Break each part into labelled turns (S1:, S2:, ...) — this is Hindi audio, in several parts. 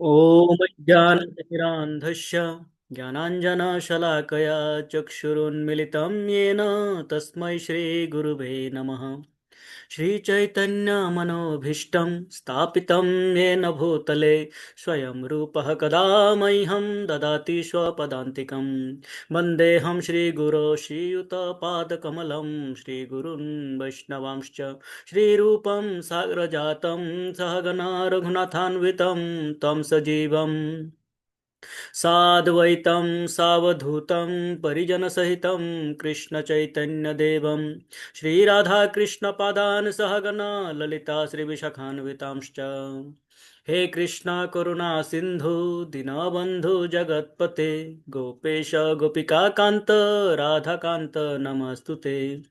S1: ॐ ज्ञानतिमिरान्धस्य ज्ञानाञ्जनशलाकया चक्षुरुन्मिलितं येन तस्मै श्रीगुरुवे नमः। श्रीचैतन्यमनोभीष्टं स्थापितं येन भूतले स्वयं रूपः कदा मह्यं ददाति स्वपदान्तिकं। वन्देऽहं श्रीगुरो श्रीयुतपादकमलं श्रीगुरुन् वैष्णवांश्च श्रीरूपं साग्रजातं सहगना रघुनाथान्वितं तं सजीवम् साद्वैतं सावधूतं परिजनसहितं कृष्णचैतन्यदेवं श्रीराधाकृष्णपादान् सहगना ललिता श्रीविशाखान्वितांश्च। हे कृष्णा करुणा सिन्धु दीनबन्धु जगत्पते गोपेश गोपिकान्त राधाकान्त नमस्तुते।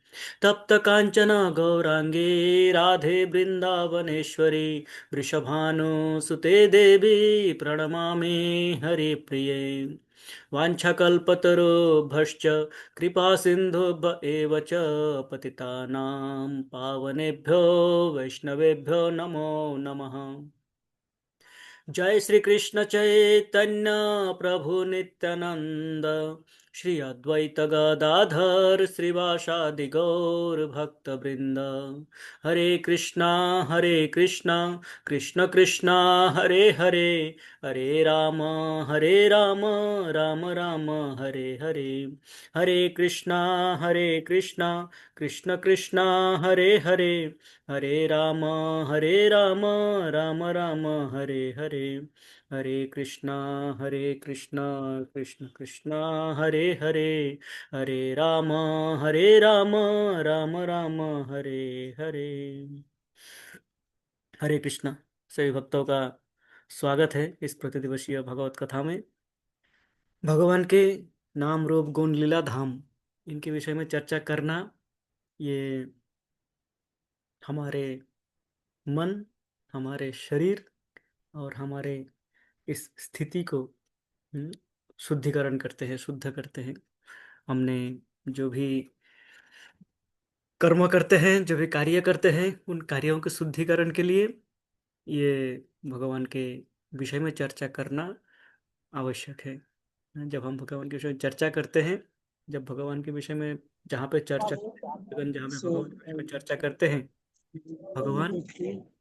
S1: तप्त काञ्चन गौराङ्गी राधे वृन्दावनेश्वरी वृषभानुसुते देवी प्रणमामि हरिप्रिये। वाञ्छाकल्पतरुभ्यश्च कृपासिन्धुभ्य एव च पतितानां पावनेभ्यो वैष्णवेभ्यो नमो नमः। जय श्री कृष्ण चैतन्य प्रभु नित्यानंद श्री अद्वैत गदाधर श्रीवासादि गौर भक्त वृंद। हरे कृष्णा कृष्ण कृष्णा हरे हरे, हरे राम राम राम हरे हरे। हरे कृष्णा कृष्ण कृष्णा हरे हरे, हरे राम राम राम हरे हरे। हरे कृष्णा कृष्ण कृष्णा हरे हरे, हरे राम राम राम हरे हरे। हरे कृष्णा। सभी भक्तों का स्वागत है इस प्रतिदिवसीय भगवत कथा में। भगवान के नाम रूप गुण लीला धाम इनके विषय में चर्चा करना, ये हमारे मन, हमारे शरीर और हमारे इस स्थिति को हम्म, शुद्धिकरण करते हैं, शुद्ध करते हैं। हमने जो भी कर्म करते हैं, जो भी कार्य करते हैं, उन कार्यों के शुद्धिकरण के लिए ये भगवान के विषय में चर्चा करना आवश्यक है। जब हम भगवान के विषय में चर्चा करते हैं, जब भगवान के विषय में जहाँ पे चर्चा, जहाँ पे भगवान के विषय में चर्चा करते हैं, भगवान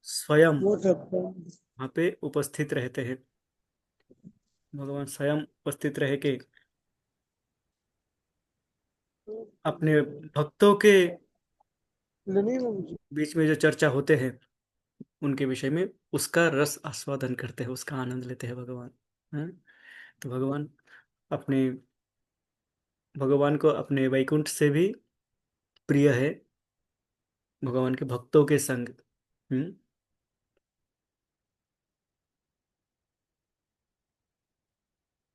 S1: स्वयं वहाँ पे उपस्थित रहते हैं। भगवान स्वयं उपस्थित रह के अपने भक्तों के बीच में जो चर्चा होते हैं उनके विषय में उसका रस आस्वादन करते हैं, उसका आनंद लेते हैं भगवान। हैं? तो अपने भगवान को अपने वैकुंठ से भी प्रिय है भगवान के भक्तों के संग। हम्म?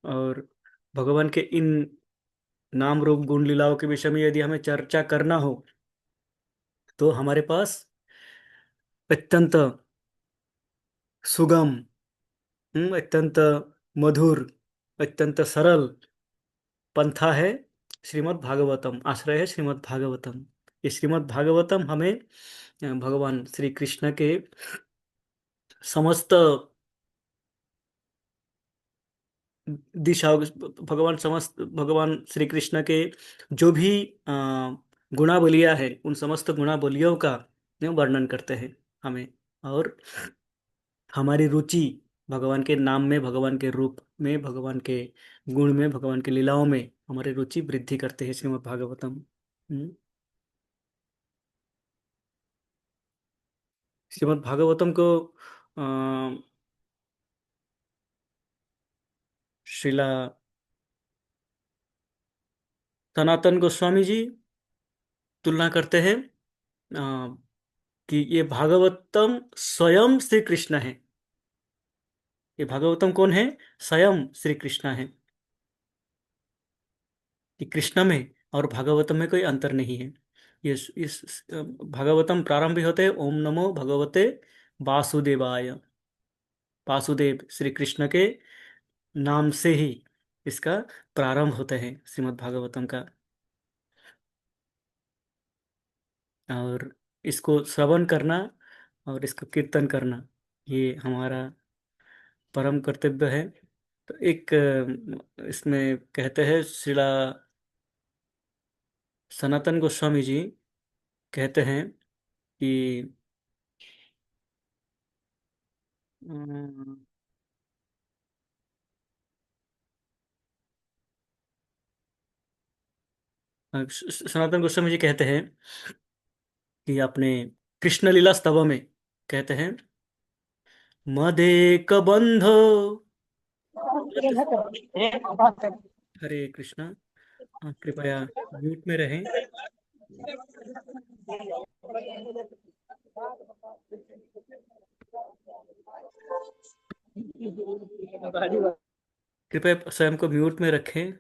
S1: और भगवान के इन नाम रूप गुण लीलाओं के विषय में यदि हमें चर्चा करना हो तो हमारे पास अत्यंत सुगम, अत्यंत मधुर, अत्यंत सरल पंथा है श्रीमद् भागवतम, आश्रय है श्रीमद् भागवतम। ये श्रीमद् भागवतम हमें भगवान श्री कृष्ण के समस्त दिशा, भगवान श्री कृष्ण के जो भी अ, गुणावलियां है उन समस्त गुणावलियों का वर्णन करते हैं हमें। और हमारी रुचि भगवान के नाम में, भगवान के रूप में, भगवान के गुण में, भगवान की लीलाओं में हमारी रुचि वृद्धि करते हैं श्रीमद् भागवतम। श्रीमद् भागवतम को अ, श्रीला सनातन गोस्वामी जी तुलना करते हैं कि ये भागवतम स्वयं श्री कृष्ण है। ये भागवतम कौन है? स्वयं श्री कृष्ण है। कि कृष्ण में और भागवतम में कोई अंतर नहीं है। ये भागवतम प्रारंभ ही होते हैं ओम नमो भगवते वासुदेवाय। वासुदेव श्री कृष्ण के नाम से ही इसका प्रारंभ होते हैं श्रीमद् भागवतम का। और इसको श्रवण करना और इसको कीर्तन करना, ये हमारा परम कर्तव्य है। तो एक इसमें कहते हैं श्रीला सनातन गोस्वामी जी कहते हैं कि अम, सनातन गोस्वामी जी कहते हैं कि अपने कृष्ण लीला स्तव में कहते हैं, मदेक बंधो मत। हरे कृष्णा। आप कृपया म्यूट में रहें। कृपया स्वयं को म्यूट में रखें,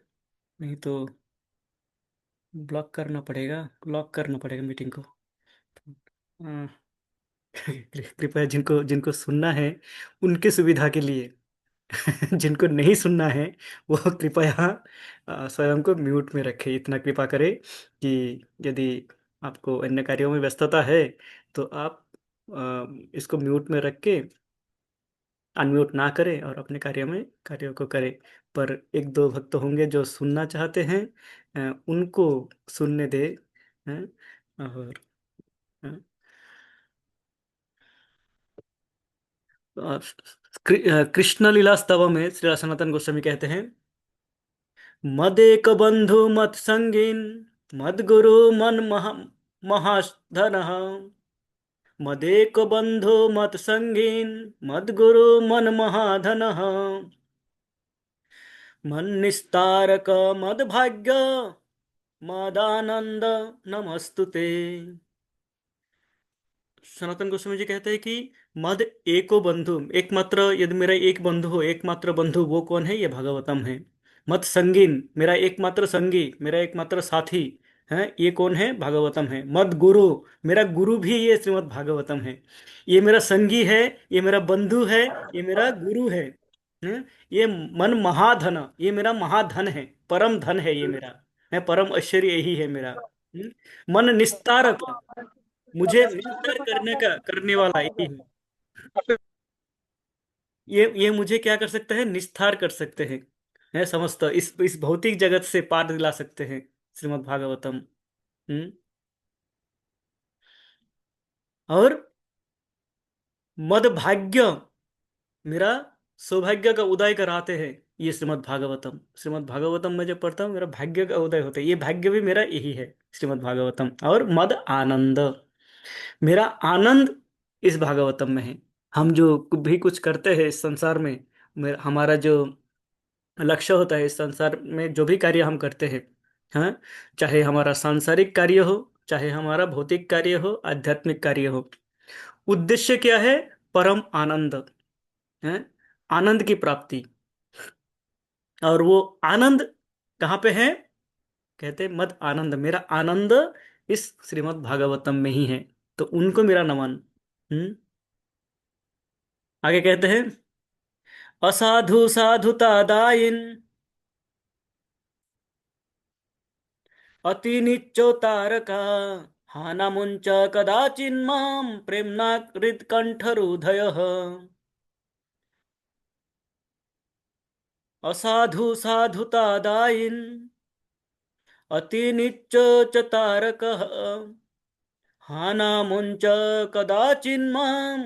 S1: नहीं तो ब्लॉक करना पड़ेगा, लॉक करना पड़ेगा मीटिंग को। हाँ, कृपया जिनको जिनको सुनना है उनकी सुविधा के लिए जिनको नहीं सुनना है वो कृपया स्वयं को म्यूट में रखें। इतना कृपा करें कि यदि आपको अन्य कार्यों में व्यस्तता है तो आप इसको म्यूट में रख के अनम्यूट ना करें और अपने कार्यों को करें। पर एक दो भक्त होंगे जो सुनना चाहते हैं, उनको सुनने दे। हैं? और अ, कृष्ण लीला स्तव में श्री सनातन गोस्वामी कहते हैं, मदेक बंधु मत संगीन मद गुरु मन महाधन। मदेक बंधु मत संगीन मद गुरु मन महाधन। मन निस्तारक मद भाग्य मदानंद नमस्तुते। सनातन गोस्वामी जी कहते हैं कि मद एको बंधु, एकमात्र, यदि मेरा एक बंधु हो, एकमात्र बंधु, वो कौन है? ये भागवतम है। मत संगीन, मेरा एकमात्र संगी, मेरा एकमात्र साथी है, ये कौन है? भागवतम है। मद गुरु, मेरा गुरु भी ये श्रीमद् भागवतम है। ये मेरा संगी है, ये मेरा बंधु है, ये मेरा गुरु है? ये मन महाधन, ये मेरा महाधन है, परम धन है ये मेरा, है परम ऐश्वर्य यही है मेरा। मन निस्तारक, मुझे निस्तार करने वाला यही है। ये मुझे क्या कर सकते हैं? निस्तार कर सकते हैं, है समस्त इस भौतिक जगत से पार दिला सकते हैं, श्रीमद् भागवतम। हम्म। और मद भाग्य, मेरा सौभाग्य का उदय कराते हैं ये श्रीमद् भागवतम। श्रीमद् भागवतम में जब पढ़ता हूँ मेरा भाग्य का उदय होता है, ये भाग्य भी मेरा यही है, श्रीमद् भागवतम। और मद आनंद, मेरा आनंद इस भागवतम में है। हम जो भी कुछ करते हैं इस संसार में, हमारा जो लक्ष्य होता है इस संसार में, जो भी कार्य हम करते हैं, हाँ, चाहे हमारा सांसारिक कार्य हो, चाहे हमारा भौतिक कार्य हो, आध्यात्मिक कार्य हो, उद्देश्य क्या है? परम आनंद है, आनंद की प्राप्ति। और वो आनंद कहाँ पे है? कहते हैं मद आनंद, मेरा आनंद इस श्रीमद् भागवतम में ही है। तो उनको मेरा नमन। हम्म। आगे कहते हैं, असाधु साधुता दायिन अति निच्चो तारका हानामुंच कदाचिन्मां प्रेम्णा हृत्कण्ठरुधयः। असाधु साधुता दायिन् अति निच्चो च तारकः हानामुंच कदाचिन्मां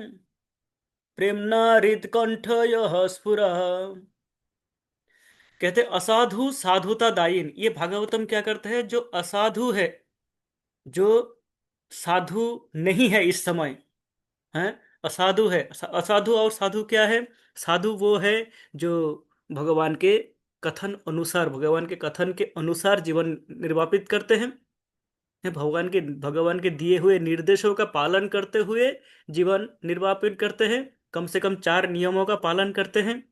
S1: प्रेम्णा हृत्कण्ठयः स्फुरः। कहते असाधु साधुता दायिन, ये भागवतम क्या करते हैं? जो असाधु है, जो साधु नहीं है इस समय, है, असाधु है। असाधु और साधु क्या है? साधु वो है जो भगवान के कथन अनुसार, भगवान के कथन के अनुसार जीवन निर्वापित करते हैं, भगवान के दिए हुए निर्देशों का पालन करते हुए जीवन निर्वापित करते हैं, कम से कम चार नियमों का पालन करते हैं।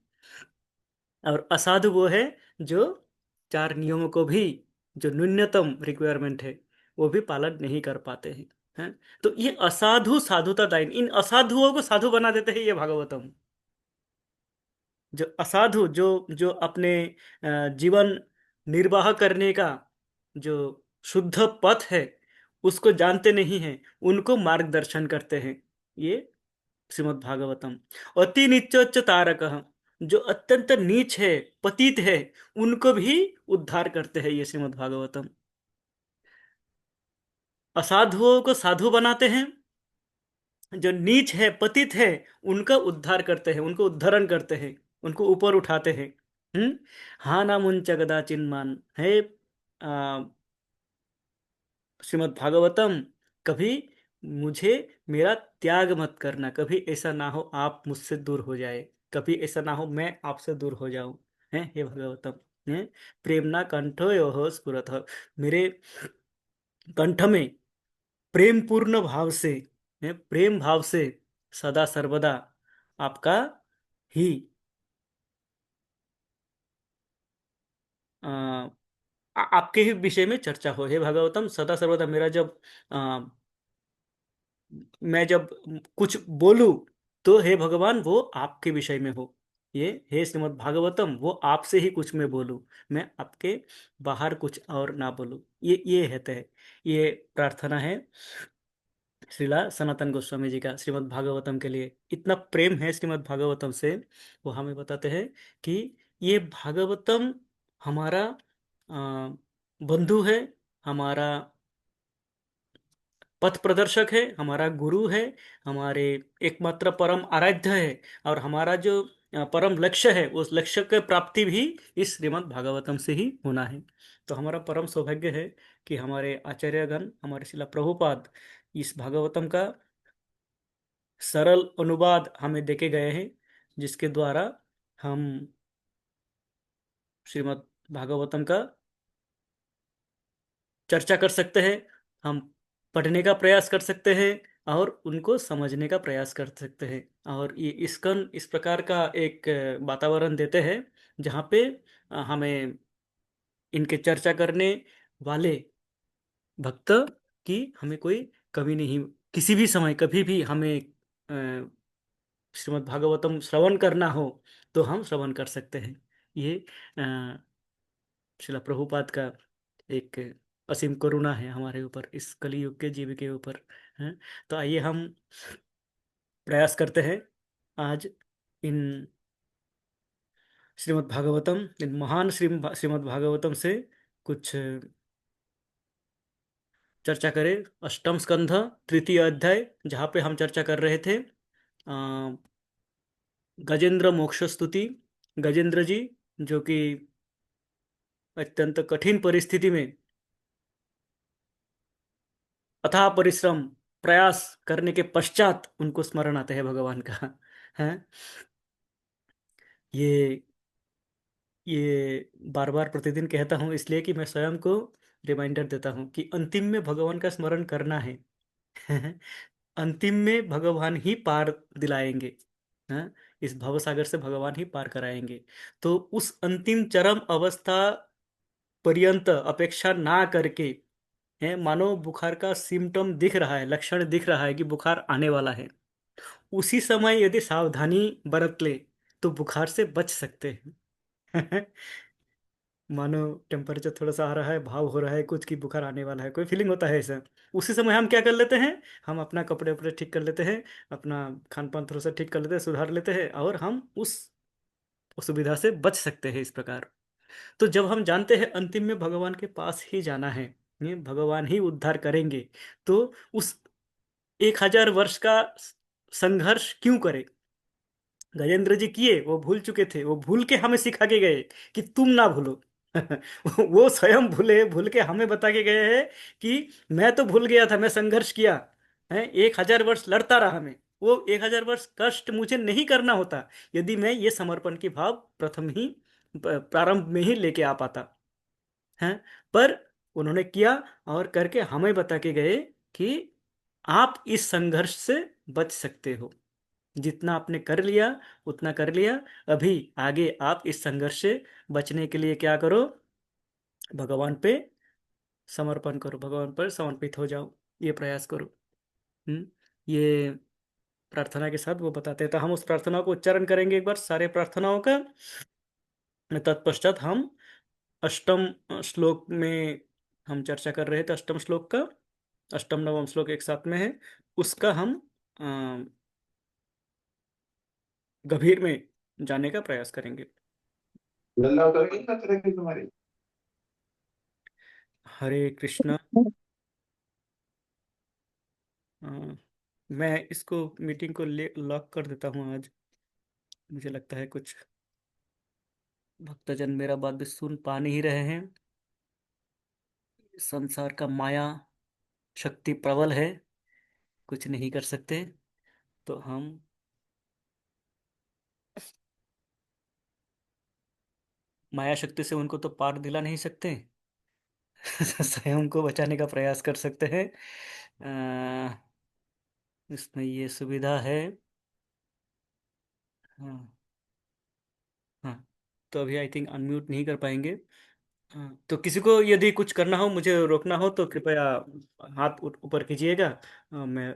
S1: और असाधु वो है जो चार नियमों को भी, जो न्यूनतम रिक्वायरमेंट है, वो भी पालन नहीं कर पाते हैं। तो ये असाधु साधुता दायन, इन असाधुओं को साधु बना देते हैं ये भागवतम। जो असाधु, जो जो अपने जीवन निर्वाह करने का जो शुद्ध पथ है उसको जानते नहीं हैं, उनको मार्गदर्शन करते हैं ये श्रीमद् भागवतम। अति निच्चोच्च तारक, जो अत्यंत नीच है, पतित है, उनको भी उद्धार करते हैं ये श्रीमद् भागवतम। असाधुओं को साधु बनाते हैं, जो नीच है, पतित है, उनका उद्धार करते हैं, उनको उद्धरण करते हैं, उनको ऊपर उठाते हैं। हम्म। हा ना मुंच गदा चिन्मान है। श्रीमद् भागवतम, कभी मुझे मेरा त्याग मत करना, कभी ऐसा ना हो आप मुझसे दूर हो जाए, कभी ऐसा ना हो मैं आपसे दूर हो जाऊं। है हे भगवतम, है प्रेमना कंठो यो स्फुरत, मेरे कंठ में प्रेम पूर्ण भाव से, है प्रेम भाव से सदा सर्वदा आपका ही आ, आपके ही विषय में चर्चा हो। हे भगवतम, सदा सर्वदा मेरा जब मैं जब कुछ बोलूं तो हे भगवान वो आपके विषय में हो। ये हे श्रीमद् भागवतम, वो आपसे ही कुछ मैं बोलूं, मैं आपके बाहर कुछ और ना बोलूं। ये कहते हैं, ये प्रार्थना है श्रीला सनातन गोस्वामी जी का श्रीमद् भागवतम के लिए। इतना प्रेम है श्रीमद् भागवतम से, वो हमें बताते हैं कि ये भागवतम हमारा बंधु है, हमारा पथ प्रदर्शक है, हमारा गुरु है, हमारे एकमात्र परम आराध्य है, और हमारा जो परम लक्ष्य है, उस लक्ष्य के प्राप्ति भी इस श्रीमद् भागवतम से ही होना है। तो हमारा परम सौभाग्य है कि हमारे आचार्यगण, हमारे शिला प्रभुपाद इस भागवतम का सरल अनुवाद हमें देके गए हैं, जिसके द्वारा हम श्रीमद् भागवतम का चर्चा कर सकते हैं, हम पढ़ने का प्रयास कर सकते हैं, और उनको समझने का प्रयास कर सकते हैं। और ये इस्कन इस प्रकार का एक वातावरण देते हैं जहाँ पे हमें इनके चर्चा करने वाले भक्त की हमें कोई कमी नहीं, किसी भी समय कभी भी हमें श्रीमद् भागवतम श्रवण करना हो तो हम श्रवण कर सकते हैं। ये श्रील प्रभुपाद का एक असीम करुणा है हमारे ऊपर, इस कलियुग के जीव के ऊपर है। तो आइए हम प्रयास करते हैं आज इन श्रीमद् भागवतम, इन महान श्रीमद् भागवतम से कुछ चर्चा करें। अष्टम स्कंध तृतीय अध्याय, जहाँ पे हम चर्चा कर रहे थे गजेंद्र मोक्ष स्तुति। गजेंद्र जी जो कि अत्यंत कठिन परिस्थिति में अथाह परिश्रम प्रयास करने के पश्चात उनको स्मरण आते हैं भगवान का है। ये ये बार बार प्रतिदिन कहता हूँ, इसलिए कि मैं स्वयं को रिमाइंडर देता हूँ कि अंतिम में भगवान का स्मरण करना है अंतिम में भगवान ही पार दिलाएंगे, हाँ, इस भवसागर से भगवान ही पार कराएंगे। तो उस अंतिम चरम अवस्था पर्यंत अपेक्षा ना करके, है मानो बुखार का सिम्टम दिख रहा है, लक्षण दिख रहा है कि बुखार आने वाला है, उसी समय यदि सावधानी बरत ले तो बुखार से बच सकते हैं मानो टेम्परेचर थोड़ा सा आ रहा है, भाव हो रहा है कुछ कि बुखार आने वाला है, कोई फीलिंग होता है ऐसा, उसी समय हम क्या कर लेते हैं, हम अपना कपड़े उपड़े ठीक कर लेते हैं, अपना खान पान थोड़ा सा ठीक कर लेते हैं, सुधार लेते हैं, और हम उस असुविधा से बच सकते हैं इस प्रकार। तो जब हम जानते हैं अंतिम में भगवान के पास ही जाना है, ये भगवान ही उद्धार करेंगे, तो उस 1000 वर्ष का संघर्ष क्यों करे। गजेंद्र जी किए, वो भूल चुके थे, वो भूल के हमें सिखा के गए कि तुम ना भूलो वो स्वयं भूले, भूल के हमें बता के गए हैं कि मैं तो भूल गया था, मैं संघर्ष किया है, 1000 वर्ष लड़ता रहा मैं, वो 1000 वर्ष कष्ट मुझे नहीं करना होता यदि मैं ये समर्पण की भाव प्रथम ही प्रारंभ में ही लेके आ पाता है। पर उन्होंने किया, और करके हमें बता के गए कि आप इस संघर्ष से बच सकते हो, जितना आपने कर लिया उतना कर लिया, अभी आगे आप इस संघर्ष से बचने के लिए क्या करो, भगवान पे समर्पण करो, भगवान पर समर्पित हो जाओ, ये प्रयास करो। ये प्रार्थना के साथ वो बताते हैं, तो हम उस प्रार्थना को उच्चारण करेंगे एक बार सारे प्रार्थनाओं का। तत्पश्चात हम अष्टम श्लोक में हम चर्चा कर रहे थे, अष्टम श्लोक का, अष्टम नवम श्लोक एक साथ में है, उसका हम गंभीर में जानने का प्रयास करेंगे।
S2: लल्ला उतर गई ना तरह की तुम्हारी।
S1: हरे कृष्णा। अ, मैं इसको मीटिंग को ले लॉक कर देता हूँ आज। मुझे लगता है कुछ भक्तजन मेरा बात भी सुन पा नहीं रहे हैं। संसार का माया शक्ति प्रबल है, कुछ नहीं कर सकते। तो हम माया शक्ति से उनको तो पार दिला नहीं सकते। स्वयं को बचाने का प्रयास कर सकते हैं। इसमें ये सुविधा है। हाँ। हाँ। तो अभी आई थिंक अनम्यूट नहीं कर पाएंगे। हाँ, तो किसी को यदि कुछ करना हो, मुझे रोकना हो तो कृपया हाथ ऊपर कीजिएगा। मैं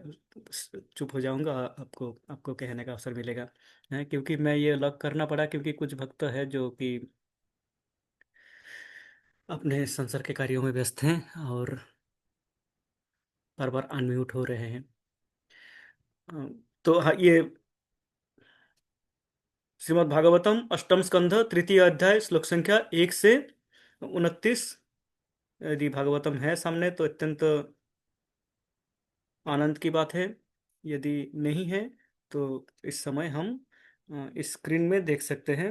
S1: चुप हो जाऊंगा, आपको आपको कहने का अवसर मिलेगा। क्योंकि मैं ये लॉक करना पड़ा क्योंकि कुछ भक्त है जो कि अपने संसार के कार्यों में व्यस्त हैं और बार बार अनम्यूट हो रहे हैं। तो हाँ, ये श्रीमद् भागवतम अष्टम स्कंध तृतीय अध्याय श्लोक संख्या 1 से 29। यदि भागवतम है सामने तो अत्यंत आनंद की बात है। यदि नहीं है तो इस समय हम इस स्क्रीन में देख सकते हैं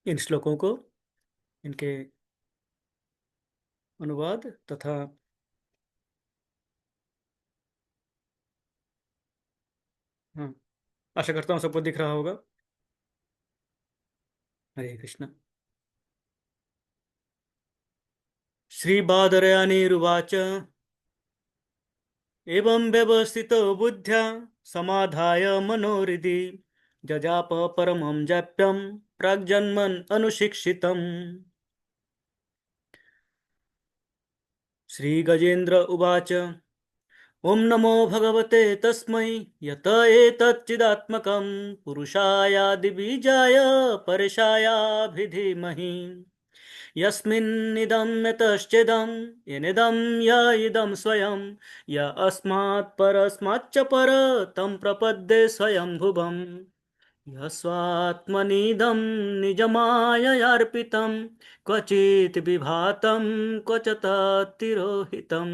S1: इन श्लोकों को, इनके अनुवाद तथा। हाँ, आशा करता हूँ सबको दिख रहा होगा। हरे कृष्ण। श्रीबादरायणीरुवाच एवं व्यवस्थितो बुद्ध्या समाधाय मनोहृदि जजाप परमं जाप्यं प्राग्जन्मन् अनुशिक्षितम्। श्रीगजेन्द्र उवाच ॐ नमो भगवते तस्मै यत एतच्चिदात्मकं पुरुषायादिबीजाय परेशायाभिधीमहि यस्मिन्निदं यतश्चेदं येनेदं य इदं स्वयं य अस्मात् परस्माच्च पर तं प्रपद्ये स्वयंभुवम् यस्वात्मनीदं निजमाययार्पितं क्वचित् विभातं क्व च तत्तिरोहितम्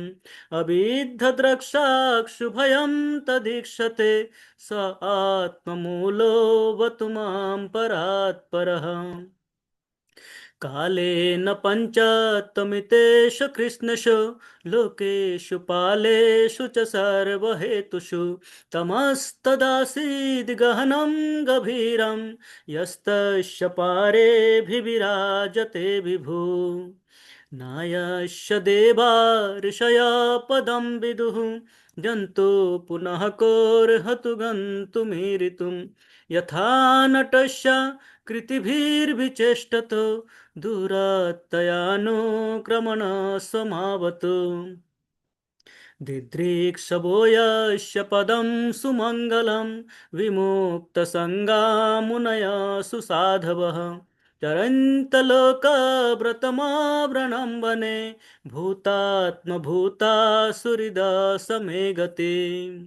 S1: अविद्धद्रक्षाक्षुभयं तदीक्षते स आत्ममूलोऽवतु मां परात्परः कालेन पञ्चत्वमितेषु कृष्णेषु लोकेषु पालेषु च सर्वहेतुषु तमस्तदासीद् गहनं गभीरं यस्तस्य पारेऽभिविराजते विभु नायस्य देवा ऋषया पदं विदुः जन्तु पुनः कोऽर्हतु गन्तुमीरितुं यथा नटस्य कृतिभिर्विचेष्टतो दूरात्तयानुक्रमण स्वमावतु दिदृक्षवो यस्य पदं सुमङ्गलं विमुक्तसङ्गा मुनयः सुसाधवः चरन्तलोकव्रतमावृणं वने भूतात्मभूता सुहृदा समे गतिम्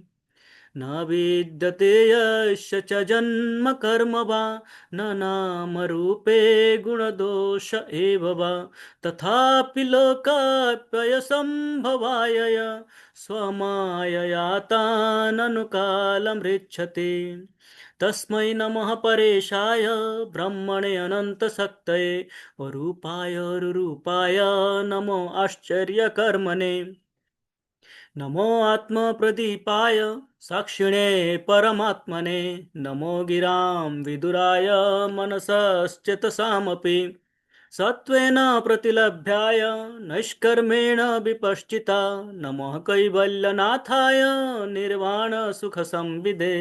S1: न विद्यते यस्य च जन्म कर्म वा न नामरूपे गुणदोष एव वा तथापि लोकाप्ययसम्भवाय स्वमायया ताननुकालमृच्छति तस्मै नमः परेशाय ब्रह्मणे अनन्तशक्तये रूपाय रुरूपाय नमो आश्चर्यकर्मणे नमो आत्मप्रदीपाय साक्षिणे परमात्मने नमो गिरां विदुराय मनसश्चेतसामपि सत्त्वेन प्रतिलभ्याय नैष्कर्मेण विपश्चिता नमः कैवल्यनाथाय निर्वाणसुखसंविदे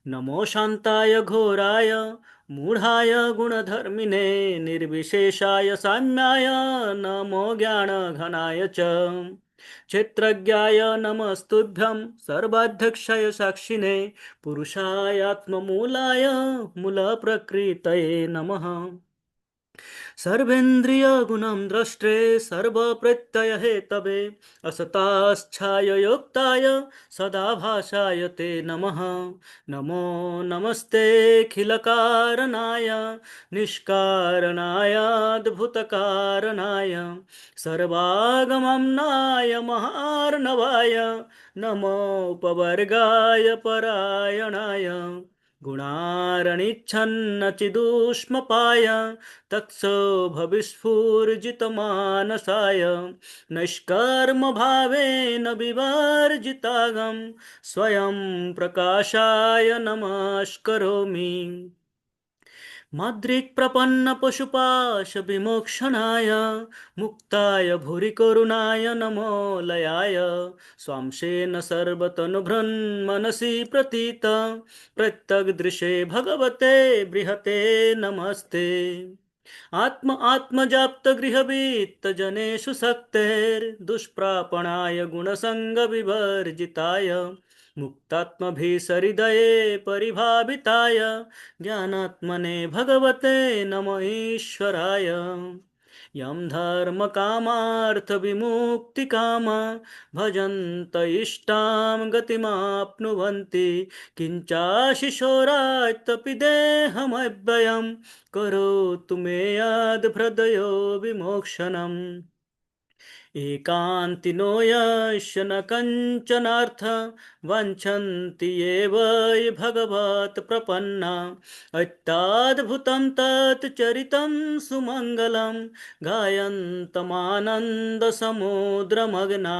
S1: नमो शान्ताय घोराय मूढाय गुणधर्मिने निर्विशेषाय साम्याय नमो ज्ञानघनाय च क्षेत्रज्ञाय नमस्तुभ्यं सर्वाध्यक्षाय साक्षिणे पुरुषायात्ममूलाय मूलप्रकृतये नमः सर्वेन्द्रियगुणं द्रष्टे सर्वप्रत्ययहेतवे असताश्छाययोक्ताय सदा भाषाय ते नमः। नमो नमस्तेऽखिलकारणाय निष्कारणायाद्भुतकारणाय सर्वागमनाय महार्णवाय नमोपवर्गाय परायणाय गुणारणिच्छन्नचिदूष्मपाय तत्सोभविस्फूर्जितमानसाय नैष्कर्मभावेन विवर्जितागं स्वयं प्रकाशाय नमस्करोमि। माद्रिक्प्रपन्नपशुपाशविमोक्षणाय मुक्ताय भूरिकरुणाय नमो लयाय स्वांशेन सर्वतनुभृन्मनसि प्रतीत प्रत्यग्दृशे भगवते बृहते नमस्ते। आत्म आत्मजाप्तगृहवीत्तजनेषु शक्तेर्दुष्प्रापणाय गुणसङ्गविवर्जिताय मुक्तात्मभिसहृदये परिभाविताय ज्ञानात्मने भगवते नम ईश्वराय। यं धर्मकामार्थविमुक्तिकामा भजन्त इष्टां गतिमाप्नुवन्ति किञ्चाशिशोरात्तपि देहमव्ययं करोतु मे यद्हृदयो विमोक्षणम्। एकान्तिनो यस्य न कञ्चनार्थ वाञ्छन्ति एव ये भगवत् प्रपन्ना अत्याद्भुतं तत् चरितं सुमङ्गलं गायन्तमानन्दसमुद्रमग्ना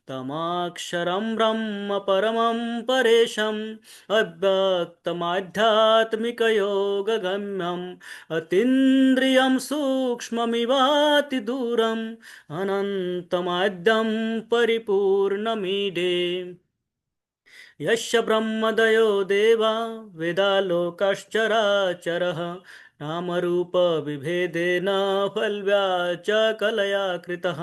S1: तमाक्षरं ब्रह्म परमं परेशम् अव्यक्तमाध्यात्मिकयोगगम्यम् अतीन्द्रियं सूक्ष्ममिवातिदूरम् अनन्तमाद्यं परिपूर्णमीडे। यस्य ब्रह्मदयो देवा वेदालोकश्चराचरः नामरूपविभेदेन फल्व्याचकलया कृतः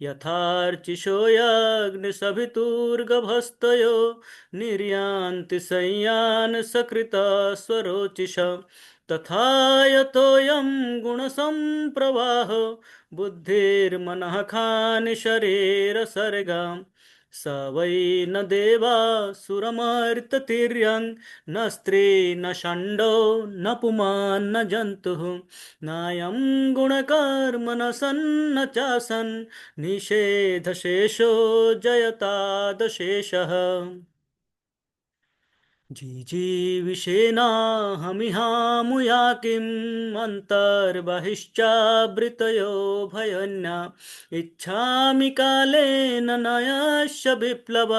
S1: यथार्चिषो यज्ञसभितुर्गभस्तयो निर्यान्ति संयान् सकृतस्वरोचिष तथा यतोऽयं गुणसम्प्रवाहो बुद्धिर्मनः खानि शरीरसर्गा स वै न देवासुरमर्त्यतिर्यं न स्त्री न षण्डो न पुमान् न जन्तुः नायं गुणकर्म न सन्न चासन् निषेधशेषो जयतादशेषः। जिजीविषेणाहमिहामुया किम् अन्तर्बहिश्चावृतयो भयन्या इच्छामि कालेन नयस्य विप्लव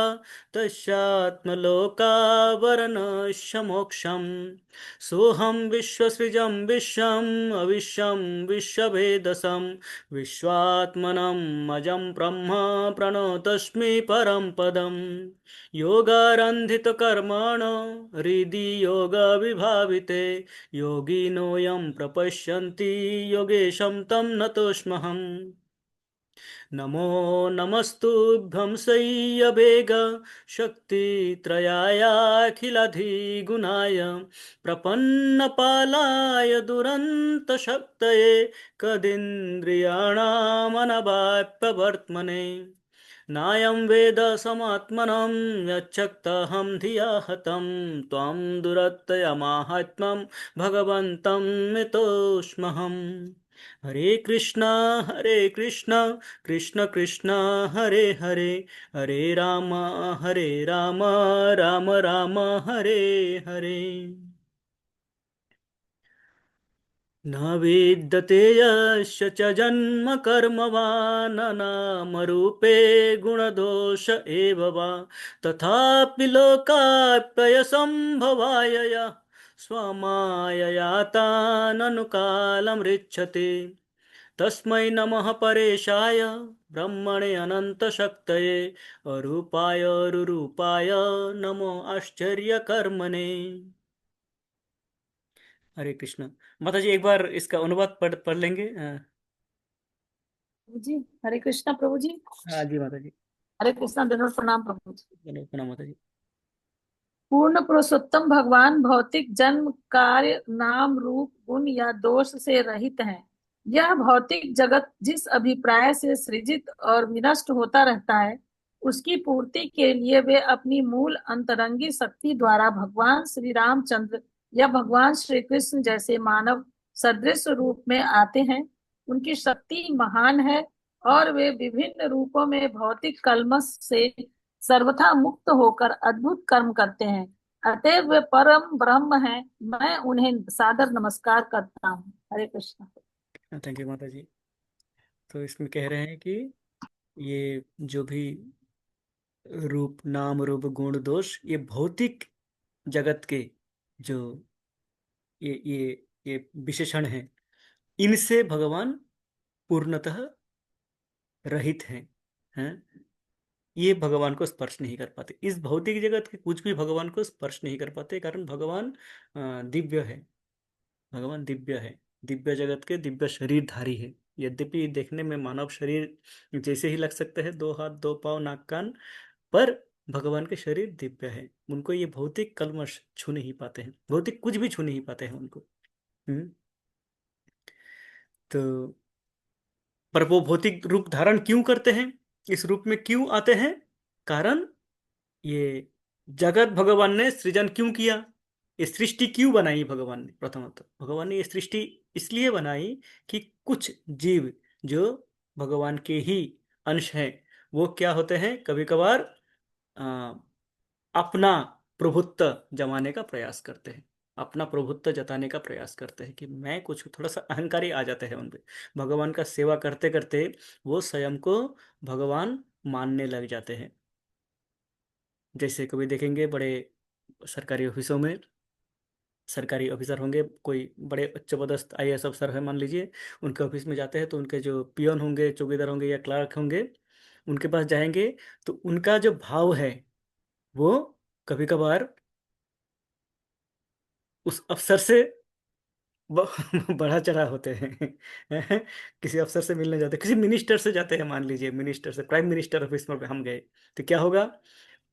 S1: तस्यात्मलोकावरणस्य मोक्षम्। सोऽहं विश्वसृजं विश्वम् अविश्वं विश्ववेदसं विश्वात्मनं अजं ब्रह्म प्रणतोऽस्मि परं पदम्। योगारन्धितकर्मणो हृदि योगविभाविते योगिनोऽयं प्रपश्यन्ति योगेशं तं नतोऽस्म्यहम्। नमो नमस्तुभ्यं शय्यवेग शक्तित्रयायाखिलाधिगुणाय प्रपन्नपालाय दुरन्तशक्तये कदीन्द्रियाणामनवाप्यवर्त्मने। नायं वेद समात्मनं यच्छक्तहं धिया हतं त्वं दुरत्ययमाहात्म्यं भगवन्तं मितोऽस्म्यहम्। हरे कृष्णा कृष्ण कृष्ण हरे हरे हरे राम राम राम हरे हरे। न विद्यते यस्य च जन्म कर्म वा न नामरूपे गुणदोष एव वा तथापि लोकाप्ययसम्भवाय यः स्वमाययाताननुकालमृच्छति तस्मै नमः परेशाय ब्रह्मणे अनन्तशक्तये अरूपाय रुरूपाय नमो आश्चर्यकर्मणे। हरे कृष्ण। माता जी एक बार इसका अनुवाद पढ़ लेंगे।
S3: जी हरे कृष्णा प्रभु जी।
S1: हाँ जी माता जी।
S3: हरे कृष्णा दंडवत प्रणाम प्रभु जी।
S1: चलो प्रणाम माता जी।
S3: पूर्ण पुरुषोत्तम भगवान भौतिक जन्म कार्य नाम रूप गुण या दोष से रहित हैं। यह भौतिक जगत जिस अभिप्राय से सृजित और विनष्ट होता रहता है, उसकी पूर्ति के लिए वे अपनी मूल अंतरंगी शक्ति द्वारा भगवान श्री रामचंद्र या भगवान श्री कृष्ण जैसे मानव सदृश रूप में आते हैं। उनकी शक्ति महान है और वे विभिन्न रूपों में भौतिक कल्मश से सर्वथा मुक्त होकर अद्भुत कर्म करते हैं। अतएव वे परम ब्रह्म हैं। मैं उन्हें सादर नमस्कार करता हूँ। हरे कृष्ण।
S1: थैंक यू माता जी। तो इसमें कह रहे हैं कि ये जो भी रूप, नाम, रूप, गुण, दोष, ये भौतिक जगत के जो ये विशेषण हैं, इनसे भगवान पूर्णतः रहित हैं। ये भगवान को स्पर्श नहीं कर पाते। इस भौतिक जगत के कुछ भी भगवान को स्पर्श नहीं कर पाते, कारण भगवान दिव्य है। भगवान दिव्य है, दिव्य जगत के दिव्य शरीरधारी है। यद्यपि देखने में मानव शरीर जैसे ही लग सकते हैं, 2 हाथ 2 पाँव नाक कान, पर भगवान के शरीर दिव्य है। उनको ये भौतिक कल्मश छू नहीं पाते हैं, भौतिक कुछ भी छू नहीं पाते हैं उनको। हम्म। तो पर वो भौतिक रूप धारण क्यों करते हैं, इस रूप में क्यों आते हैं? कारण ये जगत भगवान ने सृजन क्यों किया, ये सृष्टि क्यों बनाई भगवान ने? प्रथमतः भगवान ने ये सृष्टि इसलिए बनाई कि कुछ जीव जो भगवान के ही अंश हैं, वो क्या होते हैं, कभी कभार अपना प्रभुत्व जमाने का प्रयास करते हैं, अपना प्रभुत्व जताने का प्रयास करते हैं कि मैं कुछ, थोड़ा सा अहंकारी आ जाते हैं उनपे। भगवान का सेवा करते करते वो स्वयं को भगवान मानने लग जाते हैं। जैसे कभी देखेंगे बड़े सरकारी ऑफिसों में, सरकारी ऑफिसर होंगे, कोई बड़े उच्च पदस्थ आईएएस अफसर है मान लीजिए, उनके ऑफिस में जाते हैं तो उनके जो पियोन होंगे, चौकीदार होंगे या क्लर्क होंगे, उनके पास जाएंगे तो उनका जो भाव है वो कभी कभार उस अफसर से ब- बढ़ा चढ़ा होते हैं। किसी अफसर से मिलने जाते हैं, किसी मिनिस्टर से जाते हैं, मान लीजिए मिनिस्टर से, प्राइम मिनिस्टर ऑफिस में हम गए, तो क्या होगा,